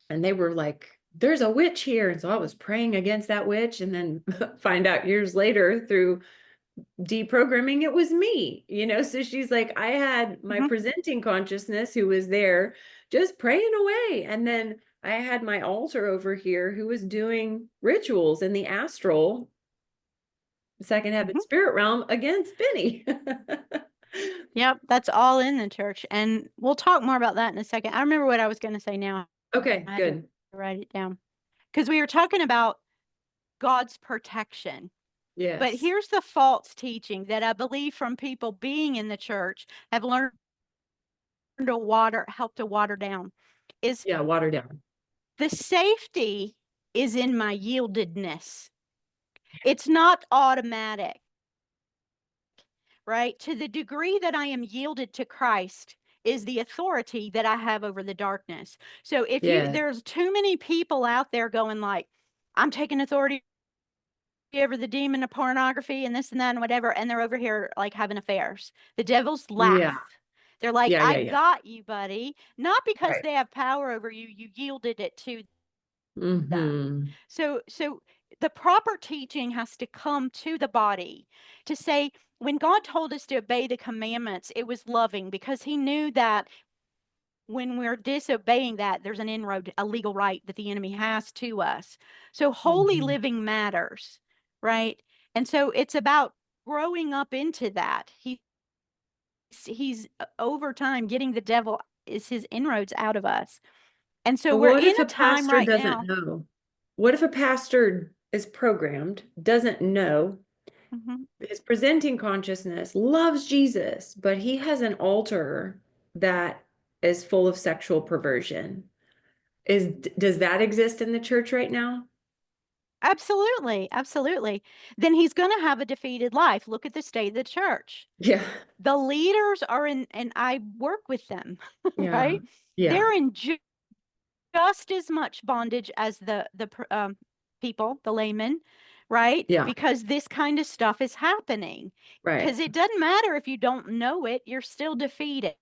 and they were like, there's a witch here. And so I was praying against that witch and then find out years later through deprogramming, it was me, so she's like, I had my Mhm, presenting consciousness who was there just praying away, and then I had my altar over here who was doing rituals in the astral second heaven mhm. spirit realm against Benny. Yep, that's all in the church, and we'll talk more about that in a second. I remember what I was going to say now. Okay, I had to good. write it down because we were talking about God's protection. But Yes. here's the false teaching that I believe from people being in the church have learned help to water down is Yeah, water down. the safety is in my yieldedness. It's not automatic, right? To the degree that I am yielded to Christ is the authority that I have over the darkness. So if Yes. there's too many people out there going like, I'm taking authority over the demon of pornography and this and that and whatever, and they're over here like having affairs. The devils Yeah. laugh. They're like, Yeah, I yeah, yeah. got you, buddy. Not because Right. they have power over you, you yielded it to them. Mm-hmm. So the proper teaching has to come to the body to say, when God told us to obey the commandments, it was loving because he knew that when we're disobeying that, there's an inroad, a legal right that the enemy has to us. So holy Mm-hmm. living matters, right? And so it's about growing up into that. He's over time getting the devil is his inroads out of us. And so But we're what in if a a time pastor right doesn't now. know? What if a pastor is programmed, doesn't know, Mhm. his presenting consciousness, loves Jesus, but he has an altar that is full of sexual perversion? Does that exist in the church right now? Absolutely, absolutely. Then he's going to have a defeated life. Look at the state of the church. Yeah. The leaders are in, and I work with them, Yeah. right? Yeah. They're in just as much bondage as the people, the laymen, right? Yeah. Because this kind of stuff is happening. Right. Because it doesn't matter if you don't know it, you're still defeated.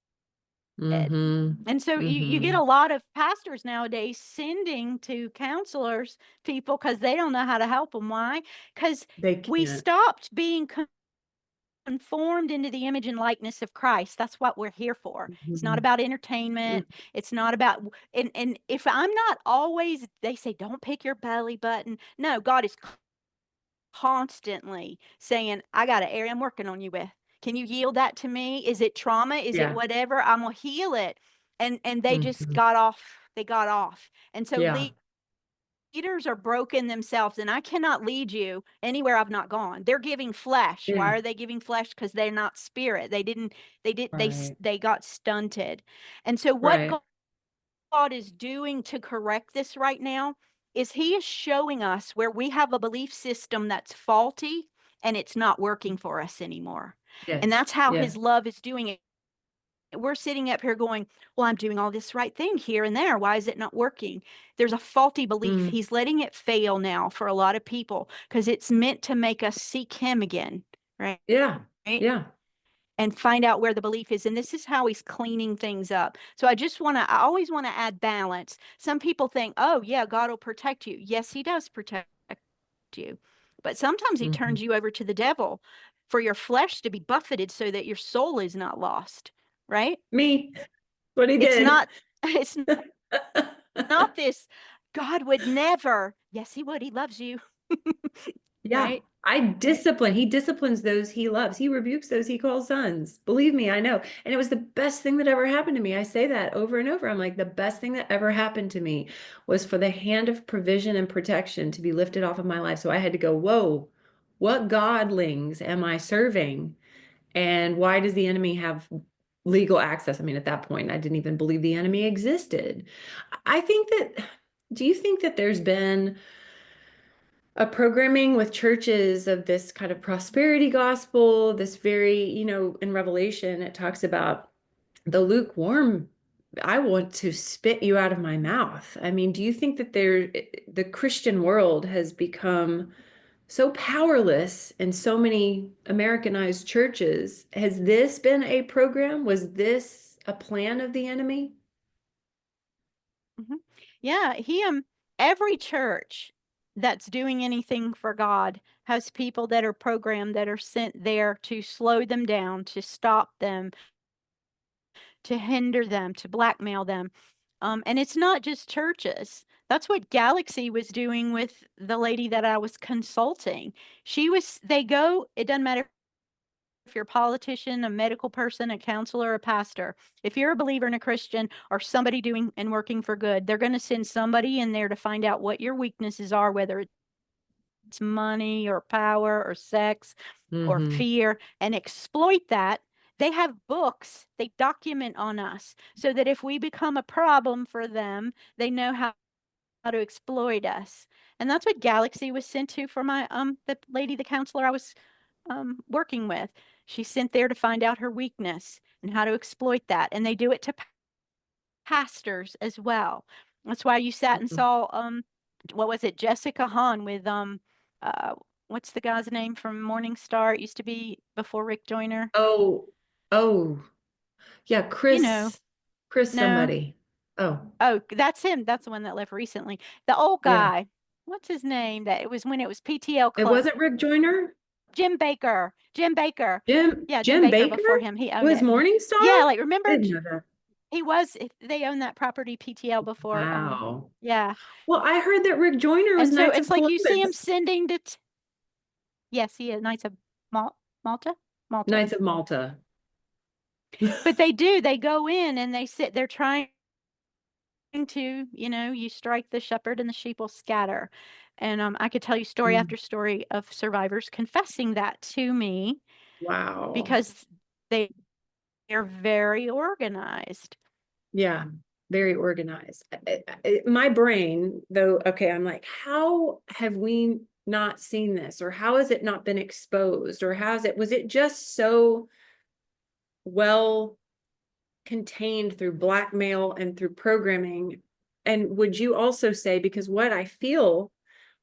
Mm-hmm. And so you get Mm-hmm. a lot of pastors nowadays sending to counselors people because they don't know how to help them. Why? Because They we can't. stopped being conformed into the image and likeness of Christ. That's what we're here for. It's not Mhm. about entertainment. It's not about, and if I'm not always, they say, don't pick your belly button. No, God is constantly saying, I got an area I'm working on you with. Can you yield that to me? Is it trauma? Is it Yeah. whatever? I'm gonna heal it. And they just Mhm. got off. They got off. And so Yeah. leaders are broken themselves, and I cannot lead you anywhere I've not gone. They're giving flesh. Yeah. Why are they giving flesh? Because they're not spirit. Right. They got stunted. And so what Right. God is doing to correct this right now is he is showing us where we have a belief system that's faulty and it's not working for us anymore. And Yes. that's how Yes. his love is doing it. We're sitting up here going, well, I'm doing all this right thing here and there. Why is it not working? There's a faulty belief. Mm. He's letting it fail now for a lot of people because it's meant to make us seek him again, right? Yeah. Right? Yeah. And find out where the belief is. And this is how he's cleaning things up. So I always want to add balance. Some people think, oh, yeah, God will protect you. Yes, he does protect you. But sometimes he Mhm. turns you over to the devil for your flesh to be buffeted so that your soul is not lost, right? Me. What he It's did. not, it's not this, God would never. Yes, he would. He loves you, Yeah. right? I discipline. He disciplines those he loves. He rebukes those he calls sons. Believe me, I know. And it was the best thing that ever happened to me. I say that over and over. I'm like, the best thing that ever happened to me was for the hand of provision and protection to be lifted off of my life. So I had to go, whoa, what godlings am I serving? And why does the enemy have legal access? I mean, at that point, I didn't even believe the enemy existed. I think that, do you think that there's been a programming with churches of this kind of prosperity gospel, this very, in Revelation, it talks about the lukewarm. I want to spit you out of my mouth. I mean, do you think that the Christian world has become so powerless in so many Americanized churches? Has this been a program? Was this a plan of the enemy? Mhm. Yeah, every church that's doing anything for God has people that are programmed that are sent there to slow them down, to stop them, to hinder them, to blackmail them. And it's not just churches. That's what Galaxy was doing with the lady that I was consulting. It doesn't matter if you're a politician, a medical person, a counselor, a pastor, if you're a believer and a Christian or somebody doing and working for good, they're going to send somebody in there to find out what your weaknesses are, whether it's money or power or sex or Hmm. fear, and exploit that. They have books, they document on us so that if we become a problem for them, they know how to exploit us. And that's what Galaxy was sent to for the lady, the counselor I was working with. She's sent there to find out her weakness and how to exploit that. And they do it to pastors as well. That's why you sat and saw what was it, Jessica Hahn with uh what's the guy's name from Morning Star? It used to be before Rick Joyner. Oh, oh, yeah, You know, Chris no. somebody. Oh, Oh, that's him. That's the one that left recently. The old yeah. guy. What's his name? That it was when it was PTL It Club. wasn't Rick Joyner? Jim Baker. Jim Baker. Yeah, Jim Jim Baker Baker before him. He owned was it. Morningstar? Yeah, like remember I didn't know that. they owned that property PTL before Wow. yeah. Well, I heard that Rick Joyner was And so Knights it's of like you see him Columbus. sending yes, he is Knights of Malta. Malta. Knights of Malta. But they go in and they're trying to, you strike the shepherd and the sheep will scatter. And I could tell you story Mm. after story of survivors confessing that to me Wow. because they're very organized. Yeah. very organized. My brain, though, okay, I'm like, how have we not seen this? Or how has it not been exposed? Or was it just so well contained through blackmail and through programming? And would you also say, because what I feel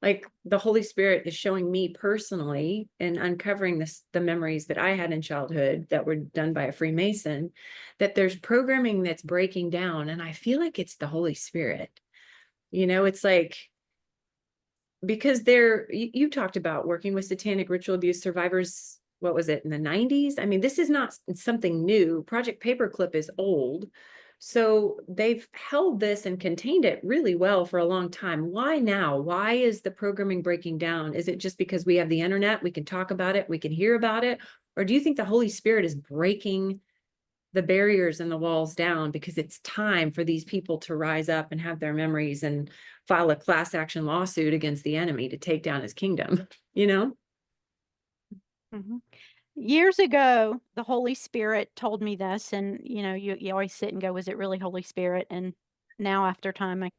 like the Holy Spirit is showing me personally and uncovering the memories that I had in childhood that were done by a Freemason, that there's programming that's breaking down. And I feel like it's the Holy Spirit. It's like, because you talked about working with satanic ritual abuse survivors. What was it, in the 90s? I mean, this is not something new. Project Paperclip is old. So they've held this and contained it really well for a long time. Why now? Why is the programming breaking down? Is it just because we have the internet, we can talk about it, we can hear about it? Or do you think the Holy Spirit is breaking the barriers and the walls down because it's time for these people to rise up and have their memories and file a class action lawsuit against the enemy to take down his kingdom, you know? Mhm. Years ago, the Holy Spirit told me this, and you always sit and go, was it really Holy Spirit? And now after time, I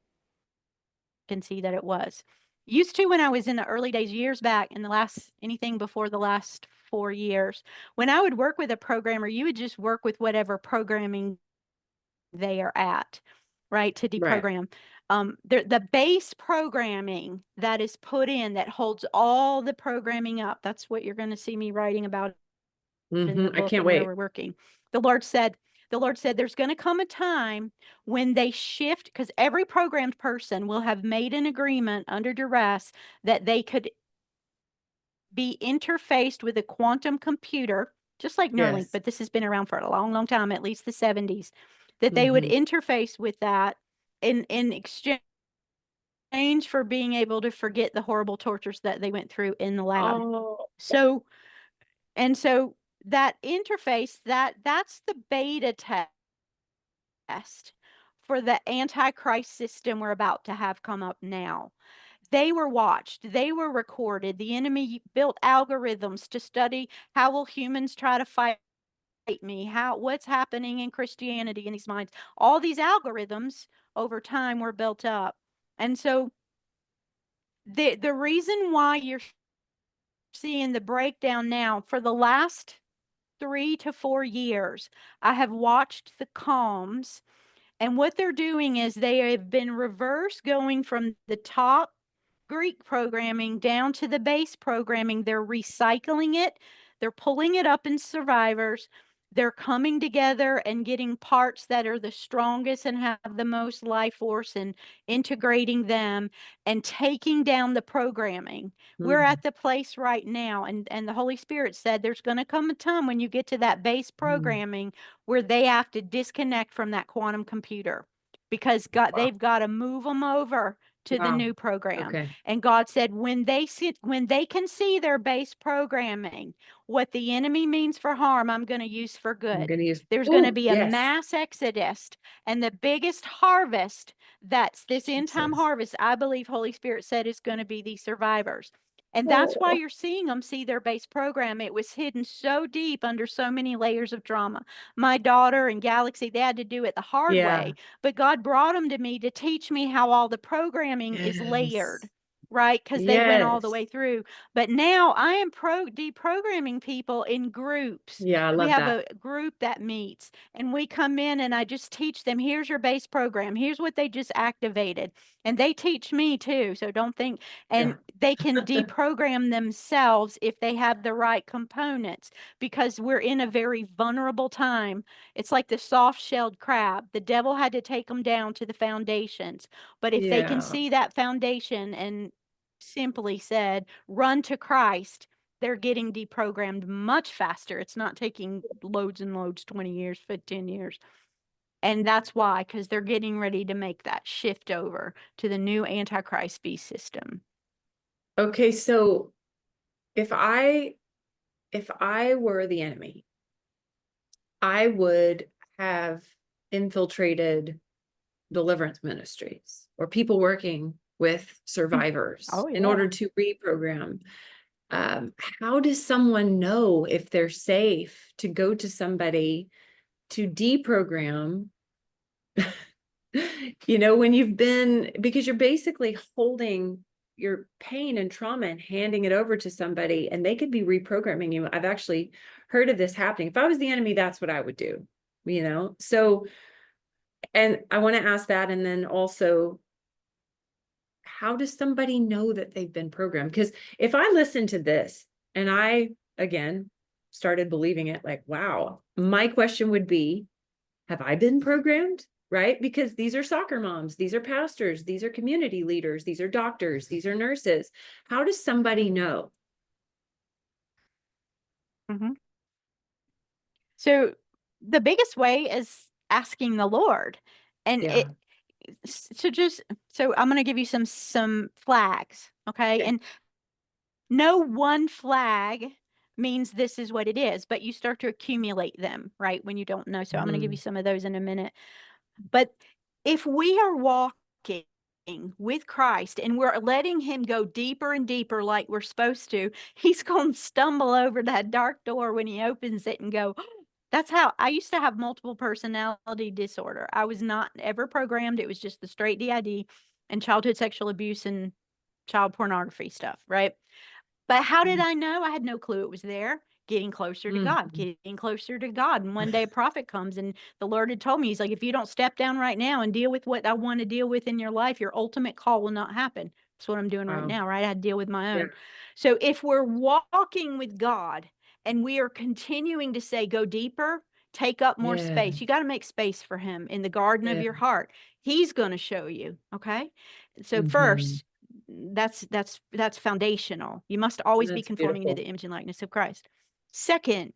can see that it was. Used to, when I was in the early days, years back, in the last anything before the last 4 years, when I would work with a programmer, you would just work with whatever programming they are at, right? To Right. deprogram. The base programming that is put in that holds all the programming up. That's what you're going to see me writing about in the I book can't and where wait. we're working. The Lord said, there's going to come a time when they shift, because every programmed person will have made an agreement under duress that they could be interfaced with a quantum computer, just like Neuralink, Yes. but this has been around for a long, long time, at least the 70s, that they would Hmm. interface with that in exchange for being able to forget the horrible tortures that they went through in the lab. Oh, So, and so that interface, that's the beta test for the antichrist system we're about to have come up now. They were watched, they were recorded. The enemy built algorithms to study how will humans try to fight me, what's happening in Christianity in these minds. All these algorithms over time were built up. And so the reason why you're seeing the breakdown now, for the last 3 to 4 years, I have watched the comms, and what they're doing is they have been reverse going from the top Greek programming down to the base programming. They're recycling it. They're pulling it up in survivors. They're coming together and getting parts that are the strongest and have the most life force and integrating them and taking down the programming. We're mhm, at the place right now, and the Holy Spirit said there's going to come a time when you get to that base mhm. programming where they have to disconnect from that quantum computer, because Wow. they've got to move them over to the Wow. new program. Okay. And God said, when they can see their base programming, what the enemy means for harm, I'm going to use for I'm good. going to use, There's going to oh, be a yes. mass exodus, and the biggest harvest, that's this end time Jesus. harvest, I believe Holy Spirit said, is going to be these survivors. And that's why Oh, you're seeing them see their base program. It was hidden so deep under so many layers of drama. My daughter and Galaxy, they had to do it the hard yeah. way, but God brought them to me to teach me how all the programming is Yes. layered, right? Because they went all the Yes. way through. But now I am deprogramming people in groups. Yeah, I We love have that. a group that meets, and we come in and I just teach them, here's your base program. Here's what they just activated. And they teach me too. So don't think, Yeah. and they can deprogram themselves if they have the right components, because we're in a very vulnerable time. It's like the soft-shelled crab. The devil had to take them down to the foundations. But if they can Yeah. see that foundation and, simply said, run to Christ, they're getting deprogrammed much faster. It's not taking loads and loads, 20 years, 15 years. And that's why, because they're getting ready to make that shift over to the new Antichrist beast system. Okay, so if I if I were the enemy, I would have infiltrated deliverance ministries or people working with survivors Oh, in yeah. order to reprogram. How does someone know if they're safe to go to somebody to deprogram You know, when you've been, because you're basically holding your pain and trauma and handing it over to somebody, and they could be reprogramming you. I've actually heard of this happening. If I was the enemy, that's what I would do, you know? So, and I want to ask that. And then also, how does somebody know that they've been programmed? Because if I listen to this and I, again, started believing it, like, wow, my question would be, have I been programmed? Right? Because these are soccer moms, these are pastors, these are community leaders, these are doctors, these are nurses. How does somebody know? Mhm. So the biggest way is asking the Lord. And Yeah. so I'm going to give you some flags, okay? Okay. And no one flag means this is what it is, but you start to accumulate them, right? When you don't know. So I'm going to give you Mhm. some of those in a minute. But if we are walking with Christ and we're letting him go deeper and deeper like we're supposed to, he's going to stumble over that dark door when he opens it and go, that's how I used to have multiple personality disorder. I was not ever programmed. It was just the straight DID and childhood sexual abuse and child pornography stuff, right? But how did I know? I had no clue it was there. Getting closer to God, Mhm. getting closer to God. And one day a prophet comes and the Lord had told me, he's like, if you don't step down right now and deal with what I want to deal with in your life, your ultimate call will not happen. That's what I'm doing right Wow. now, right? I had to deal with my Yeah. own. So if we're walking with God and we are continuing to say, go deeper, take up more Yeah. space, you got to make space for him in the garden of Yeah. your heart. He's going to show you. Okay. So Mhm. first, that's foundational. You must always be That's conforming to beautiful. the image and likeness of Christ. Second,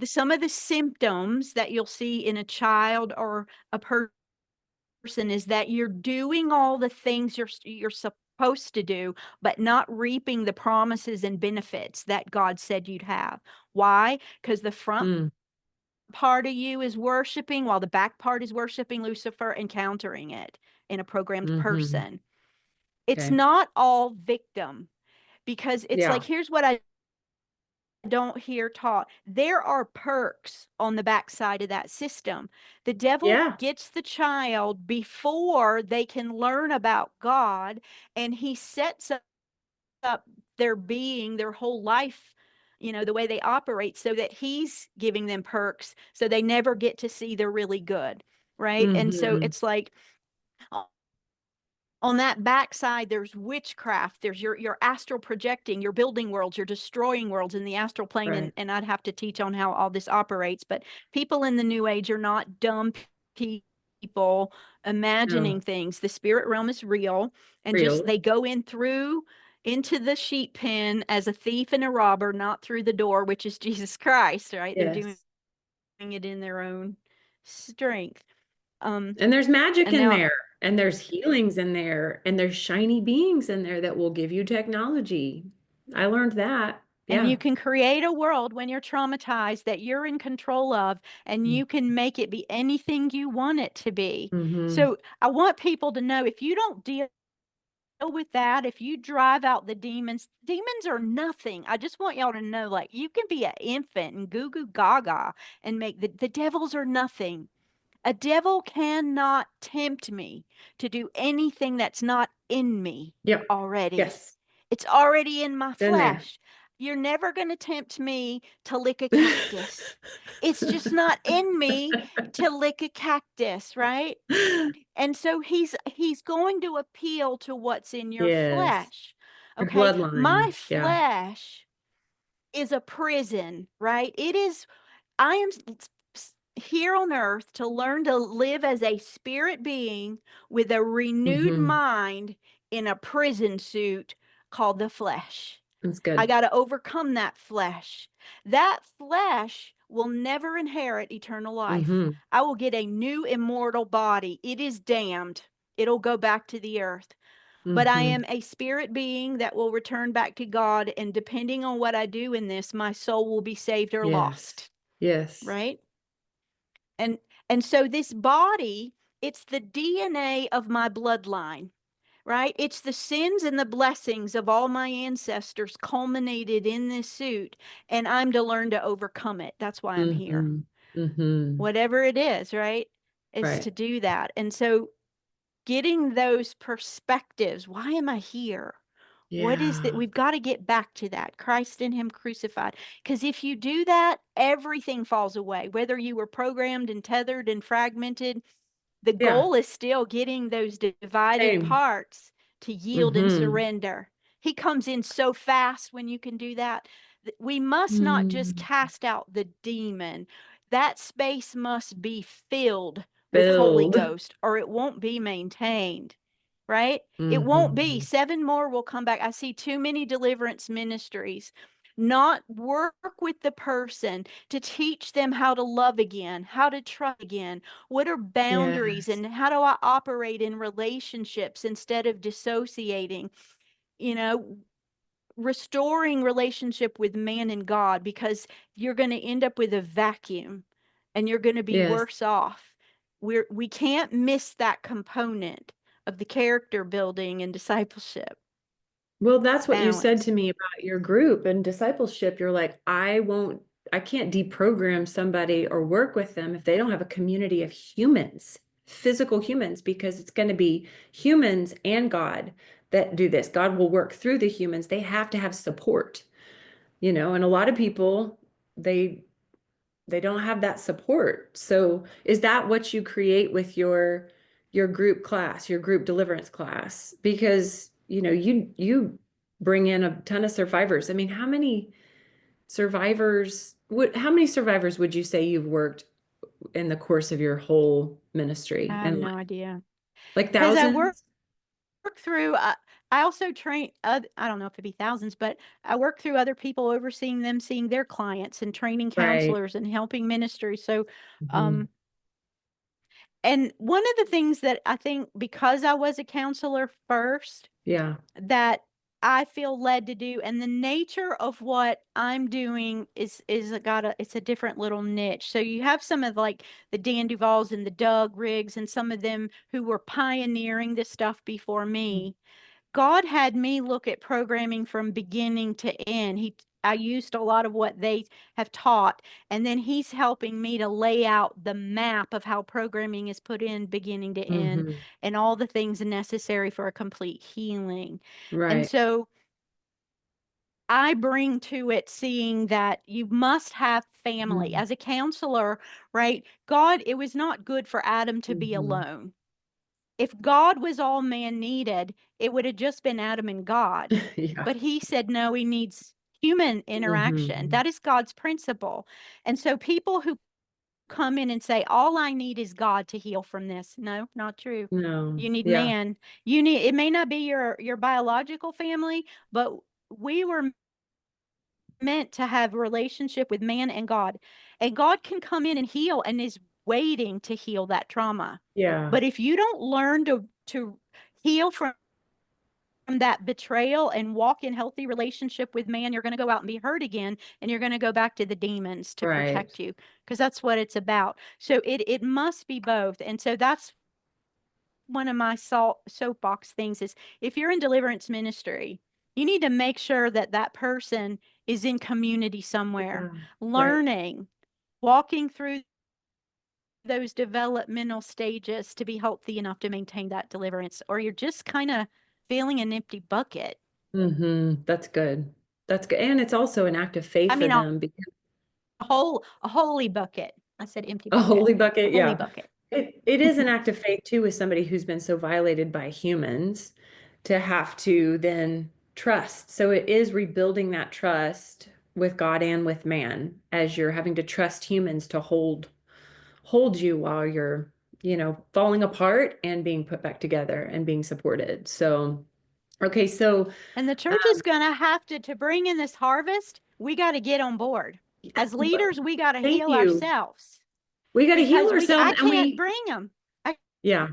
some of the symptoms that you'll see in a child or a person is that you're doing all the things you're supposed to do, but not reaping the promises and benefits that God said you'd have. Why? Because the front Mm. part of you is worshiping while the back part is worshiping Lucifer and countering it in a programmed Mhm. person. It's Okay. not all victim, because it's like, Yeah. here's what I don't hear taught. There are perks on the backside of that system. The devil Yeah. gets the child before they can learn about God, and he sets up their being, their whole life, the way they operate, so that he's giving them perks so they never get to see they're really good. Right. And so Mhm. it's like, on that backside, there's witchcraft, there's your astral projecting, you're building worlds, you're destroying worlds in the astral plane. and, Right. and I'd have to teach on how all this operates, but people in the new age are not dumb people imagining No. things. The spirit realm is real, and just Real. they go in through into the sheep pen as a thief and a robber, not through the door, which is Jesus Christ, right? They're doing Yes. it in their own strength. um And there's magic and in now there, and there's healings in there, and there's shiny beings in there that will give you technology. I learned that. And you Yeah. can create a world when you're traumatized that you're in control of, and you can make it be anything you want it to be. Mm-hmm. So I want people to know, if you don't deal with that, if you drive out the demons, demons are nothing. I just want y'all to know, like, you can be an infant and goo goo gaga and make the devils are nothing. A devil cannot tempt me to do anything that's not in me Yep. already. Yes. It's already in my It's in there. flesh. You're never going to tempt me to lick a cactus. It's just not in me to lick a cactus, right? And so he's going to appeal to what's in your Yes. flesh. Your Okay? My bloodline. Yeah. flesh is a prison, right? It is. I am here on earth to learn to live as a spirit being with a renewed Mm-hmm. mind in a prison suit called the flesh. That's I good. got to overcome that flesh. That flesh will never inherit eternal life. Mm-hmm. I will get a new immortal body. It is damned. It'll go back to the earth. But I Mm-hmm. am a spirit being that will return back to God. And depending on what I do in this, my soul will be saved or Yes. lost. Yes. Right? And and so this body, it's the DNA of my bloodline, right? It's the sins and the blessings of all my ancestors culminated in this suit, and I'm to learn to overcome it. That's why I'm here. Mm-hmm. Mm-hmm. Whatever it is, right? Is Right. to do that. And so getting those perspectives. Why am I here? What is that? Yeah. We've got to get back to that. Christ in him crucified. Because if you do that, everything falls away. Whether you were programmed and tethered and fragmented, the Yeah. goal is still getting those divided Same. parts to yield and Mm-hmm. surrender. He comes in so fast when you can do that. We must not just Mm. cast out the demon. That space must be filled with Holy Build. Ghost, or it won't be maintained, right? It won't be. Mm-hmm. 7 more will come back. I see too many deliverance ministries not work with the person to teach them how to love again, how to trust again. What are boundaries Yes. and how do I operate in relationships instead of dissociating? You know, restoring relationship with man and God, because you're going to end up with a vacuum and you're going to be Yes. worse off. We can't miss that component of the character building and discipleship Well, that's what you said balance. to me about your group and discipleship. You're like, I can't deprogram somebody or work with them if they don't have a community of humans, physical humans, because it's going to be humans and God that do this. God will work through the humans. They have to have support, and a lot of people, they they don't have that support. So is that what you create with your group class, your group deliverance class? Because, you bring in a ton of survivors. I mean, how many survivors would you say you've worked in the course of your whole I ministry have and no life? idea. Like Because I work thousands? through, I also train, I don't know if it'd be thousands, but I work through other people, overseeing them, seeing their clients and training Right. counselors and helping ministries. So, Mhm. um, and one of the things that I think, because I was a counselor first, Yeah. that I feel led to do, and the nature of what I'm doing it's a different little niche. So you have some of like the Dan Duvals and the Doug Riggs and some of them who were pioneering this stuff before me. God had me look at programming from beginning to end. I used a lot of what they have taught, and then he's helping me to lay out the map of how programming is put in beginning to end Hmm. and all the things necessary for a complete healing. And Right. so I bring to it seeing that you must have family. As a counselor, right? God, it was not good for Adam to be Mm-hmm. alone. If God was all man needed, it would have just been Adam and God. Yeah. But he said, no, he needs human interaction. Hmm. That is God's principle. And so people who come in and say, all I need is God to heal from this. No, not true. No. You need Yeah. man. It may not be your biological family, but we were meant to have a relationship with man and God. And God can come in and heal and is waiting to heal that trauma. Yeah. But if you don't learn to heal from that betrayal and walk in healthy relationship with man, you're going to go out and be hurt again, and you're going to go back to the demons to Right. protect you, because that's what it's about. So it must be both. And so that's one of my soapbox things is, if you're in deliverance ministry, you need to make sure that that person is in community somewhere, Yeah. Right. learning, walking through those developmental stages to be healthy enough to maintain that deliverance, or you're just kind of feeling an empty bucket. That's good. That's good. And it's also an act of faith I for mean, them because a holy bucket. I said empty a bucket. holy A bucket, holy yeah. bucket. It is an act of faith too with somebody who's been so violated by humans to have to then trust. So it is rebuilding that trust with God and with man as you're having to trust humans to hold you while you're, falling apart and being put back together and being supported. So, okay, so And the church is going to have to bring in this harvest. We got to get on board. yeah, As leaders, we got to thank heal you. ourselves, We got to heal because ourselves I and can't bring them. I yeah,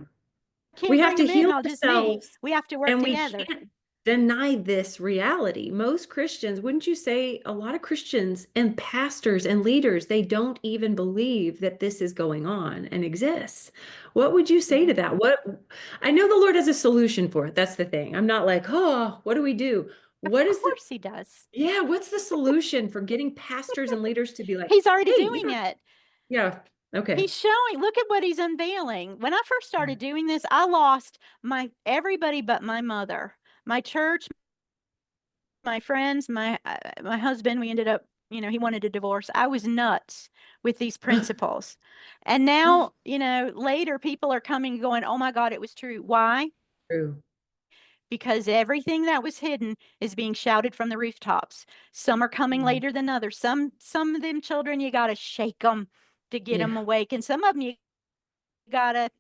we can't have bring to them in. heal I'll just me. ourselves We have to work and we together. can't deny this reality. Most Christians, wouldn't you say a lot of Christians and pastors and leaders, they don't even believe that this is going on and exists. What would you say to Mhm. that? I know the Lord has a solution for it. That's the thing. I'm not like, oh, what do we do? Of What is the course he does. what's the solution for getting pastors and leaders to be like, He's already hey, doing it. yeah, Okay. He's showing, look at what he's unveiling. When I first started doing this, I lost my everybody but my mother, my church, my friends, my husband. We ended up, he wanted a divorce. I was nuts with these principles. And now, later people are coming going, "Oh my God, it was true." Why? True. Because everything that was hidden is being shouted from the rooftops. Some are coming Mm. later than others. Some of them children, you got to shake them to get them Yeah. awake, and some of them you got to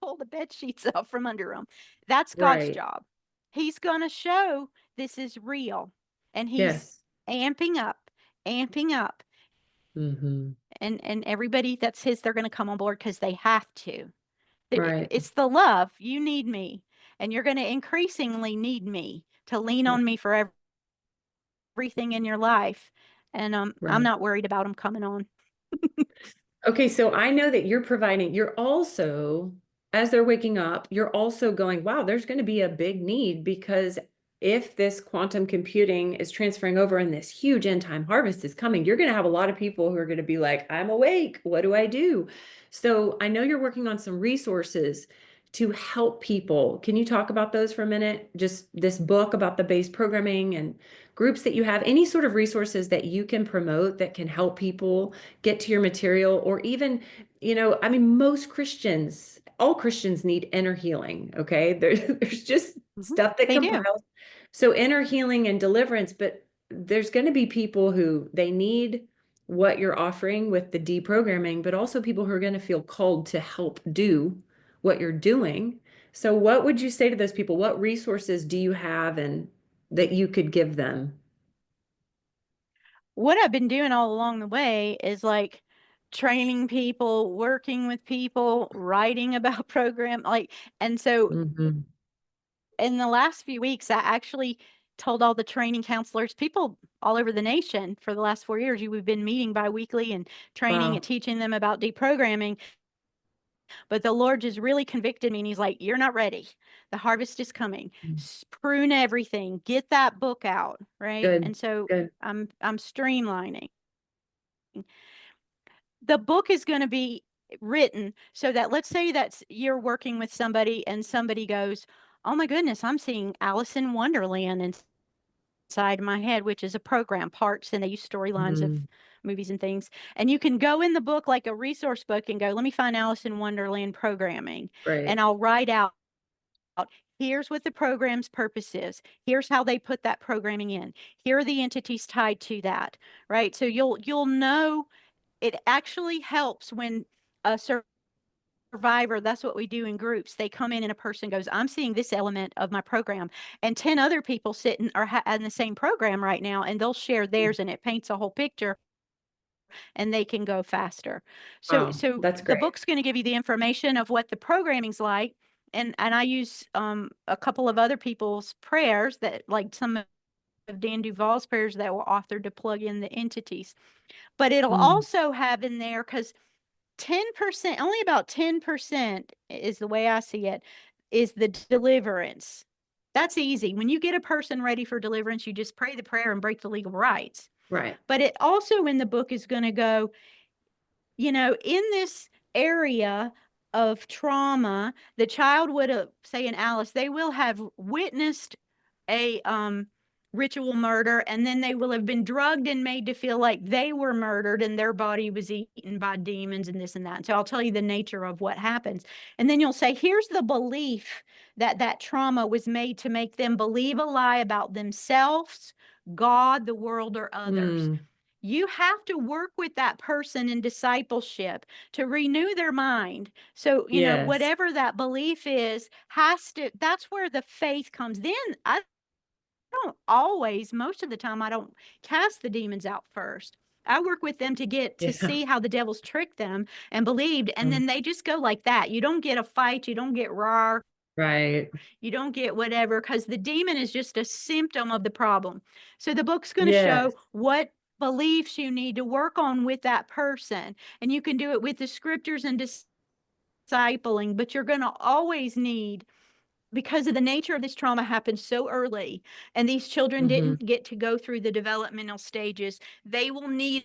pull the bed sheets up from under them. That's God's Right. job. He's going to show this is real, and he's Yes. amping up, amping up, Hmm. and everybody that's his, they're going to come on board because they have to. Right. It's the love. You need me, and you're going to increasingly need me to lean Right. on me for everything in your life. And I'm Right. not worried about them coming on. Okay, so I know that you're also, as they're waking up, you're also going, wow, there's going to be a big need because if this quantum computing is transferring over and this huge end time harvest is coming, you're going to have a lot of people who are going to be like, I'm awake. What do I do? So I know you're working on some resources to help people. Can you talk about those for a minute? Just this book about the base programming and groups that you have, any sort of resources that you can promote that can help people get to your material, or even, I mean, most Christians, all Christians need inner healing. Okay. There's just Mhm. stuff that They do. compiles. So inner healing and deliverance, but there's going to be people who they need what you're offering with the deprogramming, but also people who are going to feel called to help do what you're doing. So what would you say to those people? What resources do you have and that you could give them? What I've been doing all along the way is like training people, working with people, writing about program, like, and so Hmm. in the last few weeks, I actually told all the training counselors, people all over the nation for the last 4 years, we've been meeting biweekly and training and Wow. teaching them about deprogramming. But the Lord just really convicted me, and He's like, "You're not ready. The harvest is coming. Prune everything. Get that book out, right?" Good. And so Good. I'm streamlining. The book is going to be written so that, let's say that you're working with somebody and somebody goes, "Oh my goodness, I'm seeing Alice in Wonderland inside my head," which is a program parts, and they use storylines of Mhm. movies and things. And you can go in the book like a resource book and go, "Let me find Alice in Wonderland programming." And Right. I'll write out, here's what the program's purpose is. Here's how they put that programming in. Here are the entities tied to that, right? So you'll know. It actually helps when a survivor, that's what we do in groups. They come in and a person goes, "I'm seeing this element of my program." And 10 other people sitting are in the same program right now, and they'll share theirs, and it paints a whole picture, and they can go faster. So Wow, so that's the great. book's going to give you the information of what the programming's like. And I use a couple of other people's prayers, that like some of Dan Duvall's prayers that were authored, to plug in the entities. But it'll Mm. also have in there, because 10%, only about 10% is the way I see it, is the deliverance. That's easy. When you get a person ready for deliverance, you just pray the prayer and break the legal rights. Right. But it also in the book is going to go, in this area of trauma, the child would have, say in Alice, they will have witnessed a ritual murder, and then they will have been drugged and made to feel like they were murdered and their body was eaten by demons and this and that. And so I'll tell you the nature of what happens. And then you'll say, here's the belief that that trauma was made to make them believe a lie about themselves, God, the world, or others. Mm. You have to work with that person in discipleship to renew their mind. So, Yes. whatever that belief is, that's where the faith comes. Then I don't always, most of the time, I don't cast the demons out first. I work with them to get to Yeah. see how the devil's tricked them and believed, and Mm. then they just go like that. You don't get a fight, you don't get raw, Right. you don't get whatever, because the demon is just a symptom of the problem. So the book's going to Yes. show what beliefs you need to work on with that person. And you can do it with the scriptures and discipling, but you're going to always need, because of the nature of this trauma happened so early, and these children Hmm. didn't get to go through the developmental stages, they will need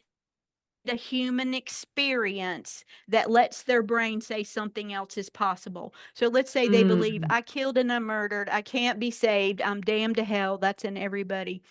a human experience that lets their brain say something else is possible. So let's say they believe, Mm, I killed and I murdered, I can't be saved, I'm damned to hell. That's in everybody.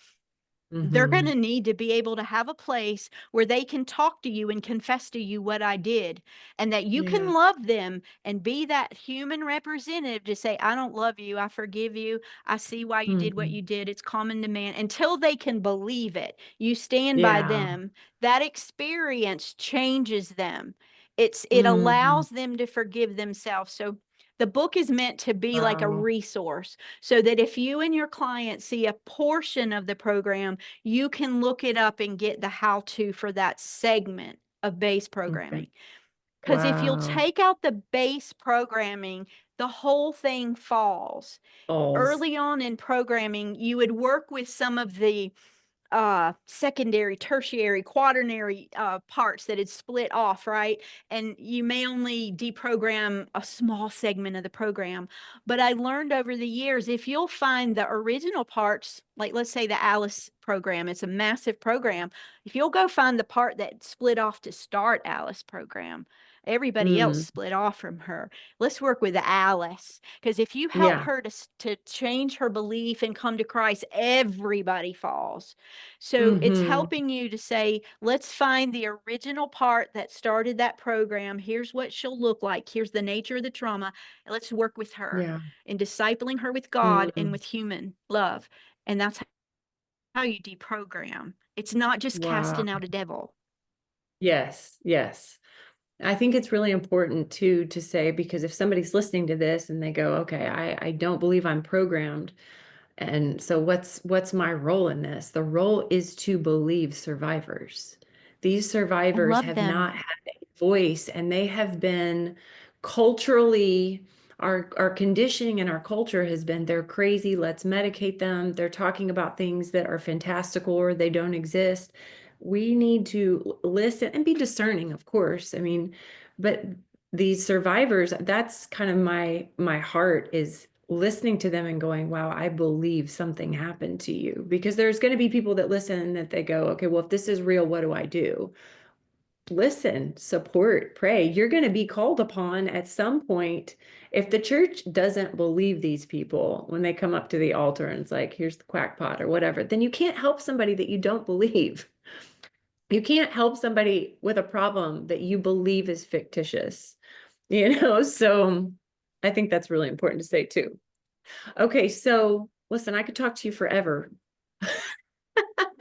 They're going hmm. to need to be able to have a place where they can talk to you and confess to you what I did, and that you Yeah. can love them and be that human representative to say, I don't love you. I forgive you. I see why you did what Hmm. you did. It's common to man. Until they can believe it, you stand by Yeah. them. That experience changes them. It Hmm. allows them to forgive themselves. So the book is meant to be like a Wow. resource so that if you and your client see a portion of the program, you can look it up and get the how to for that segment of base Okay. programming. Because if you'll Wow. take out the base programming, the whole thing falls. Balls. Early on in programming, you would work with some of the secondary, tertiary, quaternary parts that had split off, right? And you may only deprogram a small segment of the program. But I learned over the years, if you'll find the original parts, like let's say the Alice program, it's a massive program. If you'll go find the part that split off to start Alice program, everybody else Mm. split off from her. Let's work with Alice, because if you help Yeah. her to change her belief and come to Christ, everybody falls. So it's Hmm. helping you to say, let's find the original part that started that program. Here's what she'll look like. Here's the nature of the trauma. And let's work with her Yeah. in discipling her with God and Mm. with human love. And that's how you deprogram. It's not just Wow. casting out a devil. Yes. Yes. I think it's really important too to say, because if somebody's listening to this and they go, okay, I don't believe I'm programmed. And so what's my role in this? The role is to believe survivors. These And survivors love have them. not had a voice, and they have been culturally, our conditioning and our culture has been, they're crazy, let's medicate them. They're talking about things that are fantastical or they don't exist. We need to listen and be discerning, of course. I mean, but these survivors, that's kind of my heart, is listening to them and going, wow, I believe something happened to you. Because there's going to be people that listen and that they go, okay, well, if this is real, what do I do? Listen, support, pray. You're going to be called upon at some point. If the church doesn't believe these people when they come up to the altar and it's like, here's the quack pot or whatever, then you can't help somebody that you don't believe. You can't help somebody with a problem that you believe is fictitious, So I think that's really important to say too. Okay, so listen, I could talk to you forever,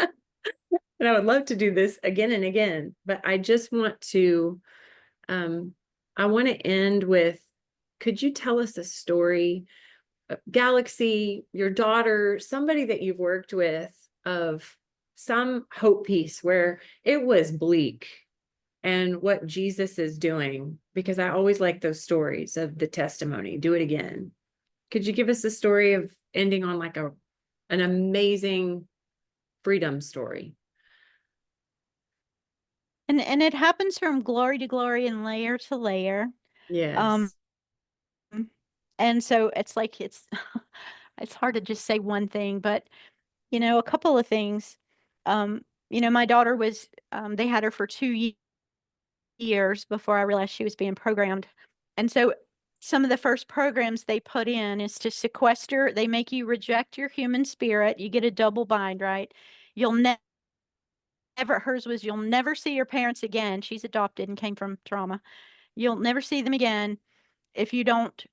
and I would love to do this again and again, but I just want to, um, I want to end with, could you tell us a story, Galaxy, your daughter, somebody that you've worked with, of some hope piece where it was bleak and what Jesus is doing? Because I always like those stories of the testimony. Do it again. Could you give us a story of ending on like an amazing freedom story? And it happens from glory to glory and layer to layer. Um, Yes. and so it's like it's hard to just say one thing, but a couple of things. My daughter was they had her for 2 years before I realized she was being programmed. And so some of the first programs they put in is to sequester, they make you reject your human spirit. You get a double bind, right? You'll never, hers was you'll never see your parents again. She's adopted and came from trauma. You'll never see them again if you don't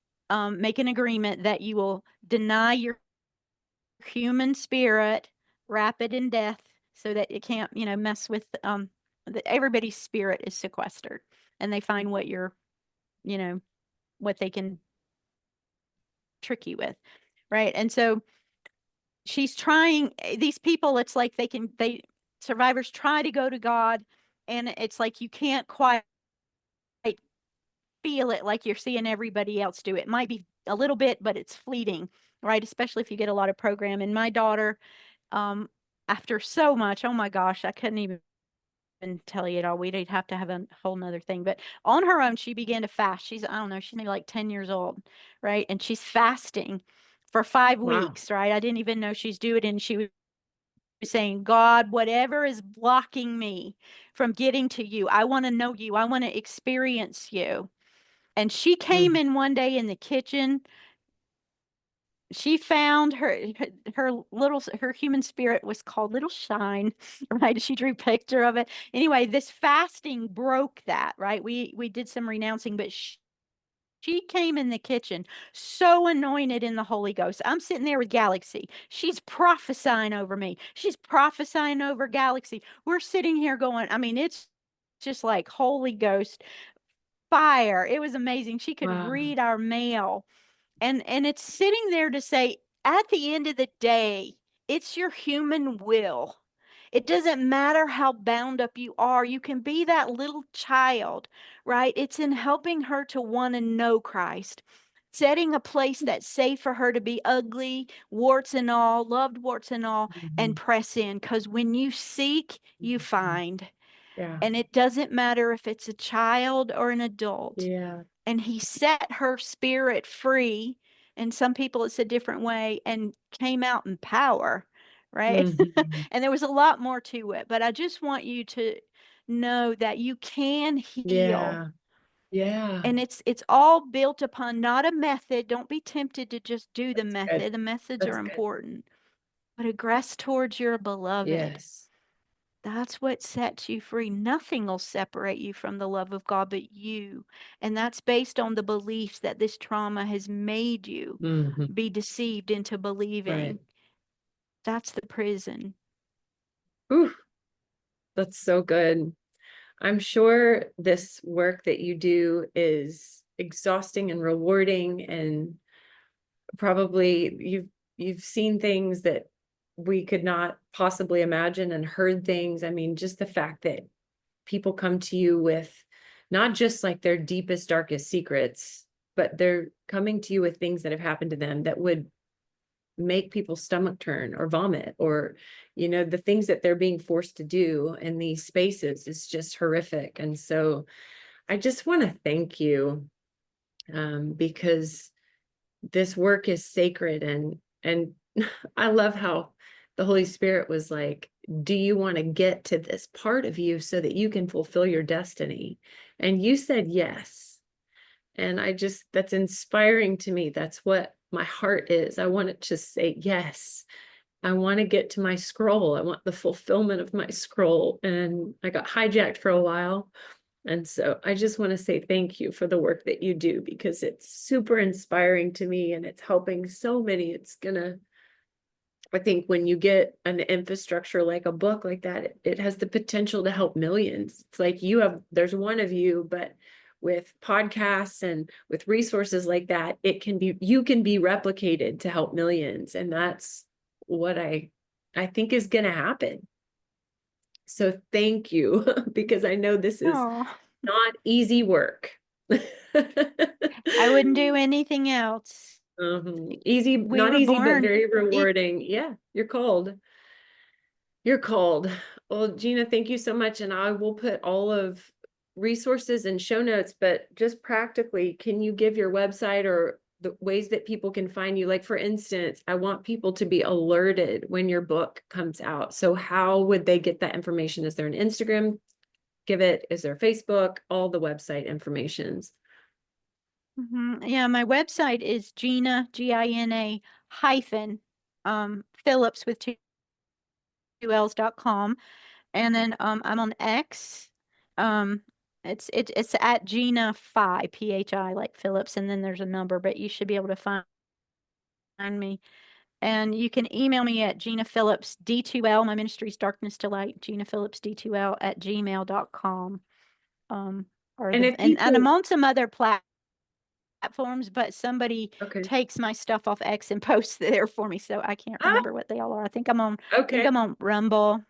make an agreement that you will deny your human spirit, wrap it in death so that it can't, mess with everybody's spirit is sequestered, and they find what you're, you know, what they can trick you with, right? And so she's trying these people, it's like they survivors try to go to God, and it's like you can't quite feel it like you're seeing everybody else do it. It might be a little bit, but it's fleeting, right? Especially if you get a lot of program. And my daughter, um, after so much, oh my gosh, I couldn't even tell you it all. We'd have to have a whole nother thing. But on her own, she began to fast. I don't know, she's maybe like 10 years old, right? And she's fasting for five Wow. weeks, right? I didn't even know she's doing it. And she saying, God, whatever is blocking me from getting to you, I want to know you. I want to experience you. And she came Mm. in one day in the kitchen. She found her human spirit was called Little Shine, right? She drew a picture of it. Anyway, this fasting broke that, right? We did some renouncing, but she came in the kitchen so anointed in the Holy Ghost. I'm sitting there with Galaxy. She's prophesying over me. She's prophesying over Galaxy. We're sitting here going, I mean, it's just like Holy Ghost fire. It was amazing. She could Wow. read our mail. And it's sitting there to say, at the end of the day, it's your human will. It doesn't matter how bound up you are. You can be that little child, right? It's in helping her to want to know Christ, setting a place that's safe for her to be ugly, warts and all, loved warts and all, and Mhm. press in. Because when you seek, you Mhm. find. Yeah. And it doesn't matter if it's a child or an adult. Yeah. And he set her spirit free. And some people it's a different way and came out in power, right? Mhm. And there was a lot more to it, but I just want you to know that you can heal. Yeah. Yeah. And it's all built upon not a method. Don't be tempted to just do the That's good. method. The methods That's are good. important, but aggress towards your beloved. Yes. That's what sets you free. Nothing will separate you from the love of God but you. And that's based on the beliefs that this trauma has made you Mhm. be deceived into Right. believing. That's the prison. Ooh, that's so good. I'm sure this work that you do is exhausting and rewarding, and probably you've seen things that we could not possibly imagine and heard things. I mean, just the fact that people come to you with not just like their deepest, darkest secrets, but they're coming to you with things that have happened to them that would make people's stomach turn or vomit, or the things that they're being forced to do in these spaces is just horrific. And so I just want to thank you, because this work is sacred, and I love how the Holy Spirit was like, do you want to get to this part of you so that you can fulfill your destiny? And you said yes. And that's inspiring to me. That's what my heart is. I want it to say yes. I want to get to my scroll. I want the fulfillment of my scroll. And I got hijacked for a while. And so I just want to say thank you for the work that you do, because it's super inspiring to me and it's helping so many. I think when you get an infrastructure like a book like that, it has the potential to help millions. It's like there's one of you, but with podcasts and with resources like that, you can be replicated to help millions. And that's what I think is going to happen. So thank you, because I know this is Oh, not easy work. I wouldn't do anything else. Easy, We not were easy, but born. very It, rewarding. Yeah, you're called. You're called. Well, Gina, thank you so much. And I will put all of resources and show notes, but just practically, can you give your website or the ways that people can find you? Like, for instance, I want people to be alerted when your book comes out. So how would they get that information? Is there an Instagram? Give it. Is there Facebook? All the website informations. yeah, my website is Gina, Gina hyphen, Phillips with two L's.com. And then I'm on X. Um it's at Gina Phi, PHI, like Phillips, and then there's a number, but you should be able to find me. And you can email me at Gina Phillips D2L. My ministry's Darkness to Light, Gina Phillips D2L at gmail.com. Um And if and I'm people, on some other platforms, but somebody okay. takes my stuff off X and posts there for me, so I can't Ah, remember what they all are. I think okay. I'm on Rumble.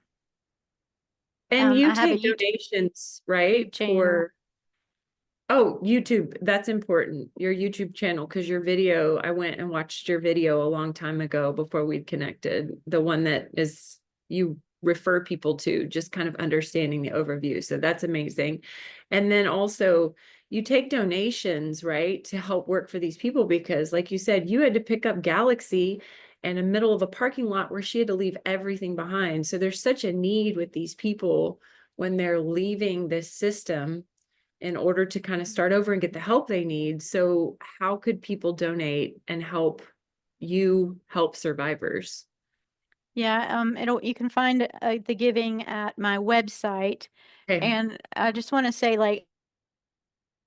And you I have a take donations, YouTube right? channel. Oh, YouTube. That's important. Your YouTube channel, because your video, I went and watched your video a long time ago before we'd connected. The one that is you refer people to, just kind of understanding the overview. So that's amazing. And then also you take donations, right, to help work for these people, because like you said, you had to pick up Galaxy and a middle of a parking lot where she had to leave everything behind. So there's such a need with these people when they're leaving this system in order to kind of start over and get the help they need. So how could people donate and help you help survivors? Yeah, you can find the giving at my website. Okay. And I just want to say, like,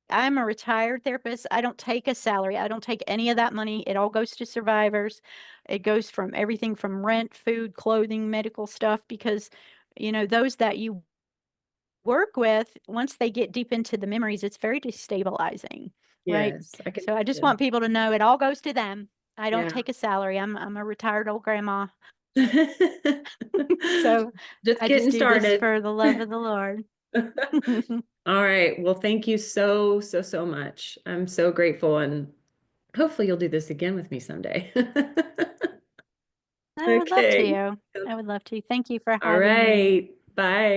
I'm a retired therapist. I don't take a salary. I don't take any of that money. It all goes to survivors. It goes from everything from rent, food, clothing, medical stuff, because, those that you work with, once they get deep into the memories, it's very destabilizing, right? Yes, I can So I just imagine. want people to know it all goes to them. I don't Yeah. take a salary. I'm a retired old grandma. So Just I just getting do this started. for the love of the Lord. All right. Well, thank you so, so, so much. I'm so grateful, and hopefully you'll do this again with me someday. I would love Okay. to. I would love to. Thank you for All having me. right. Bye.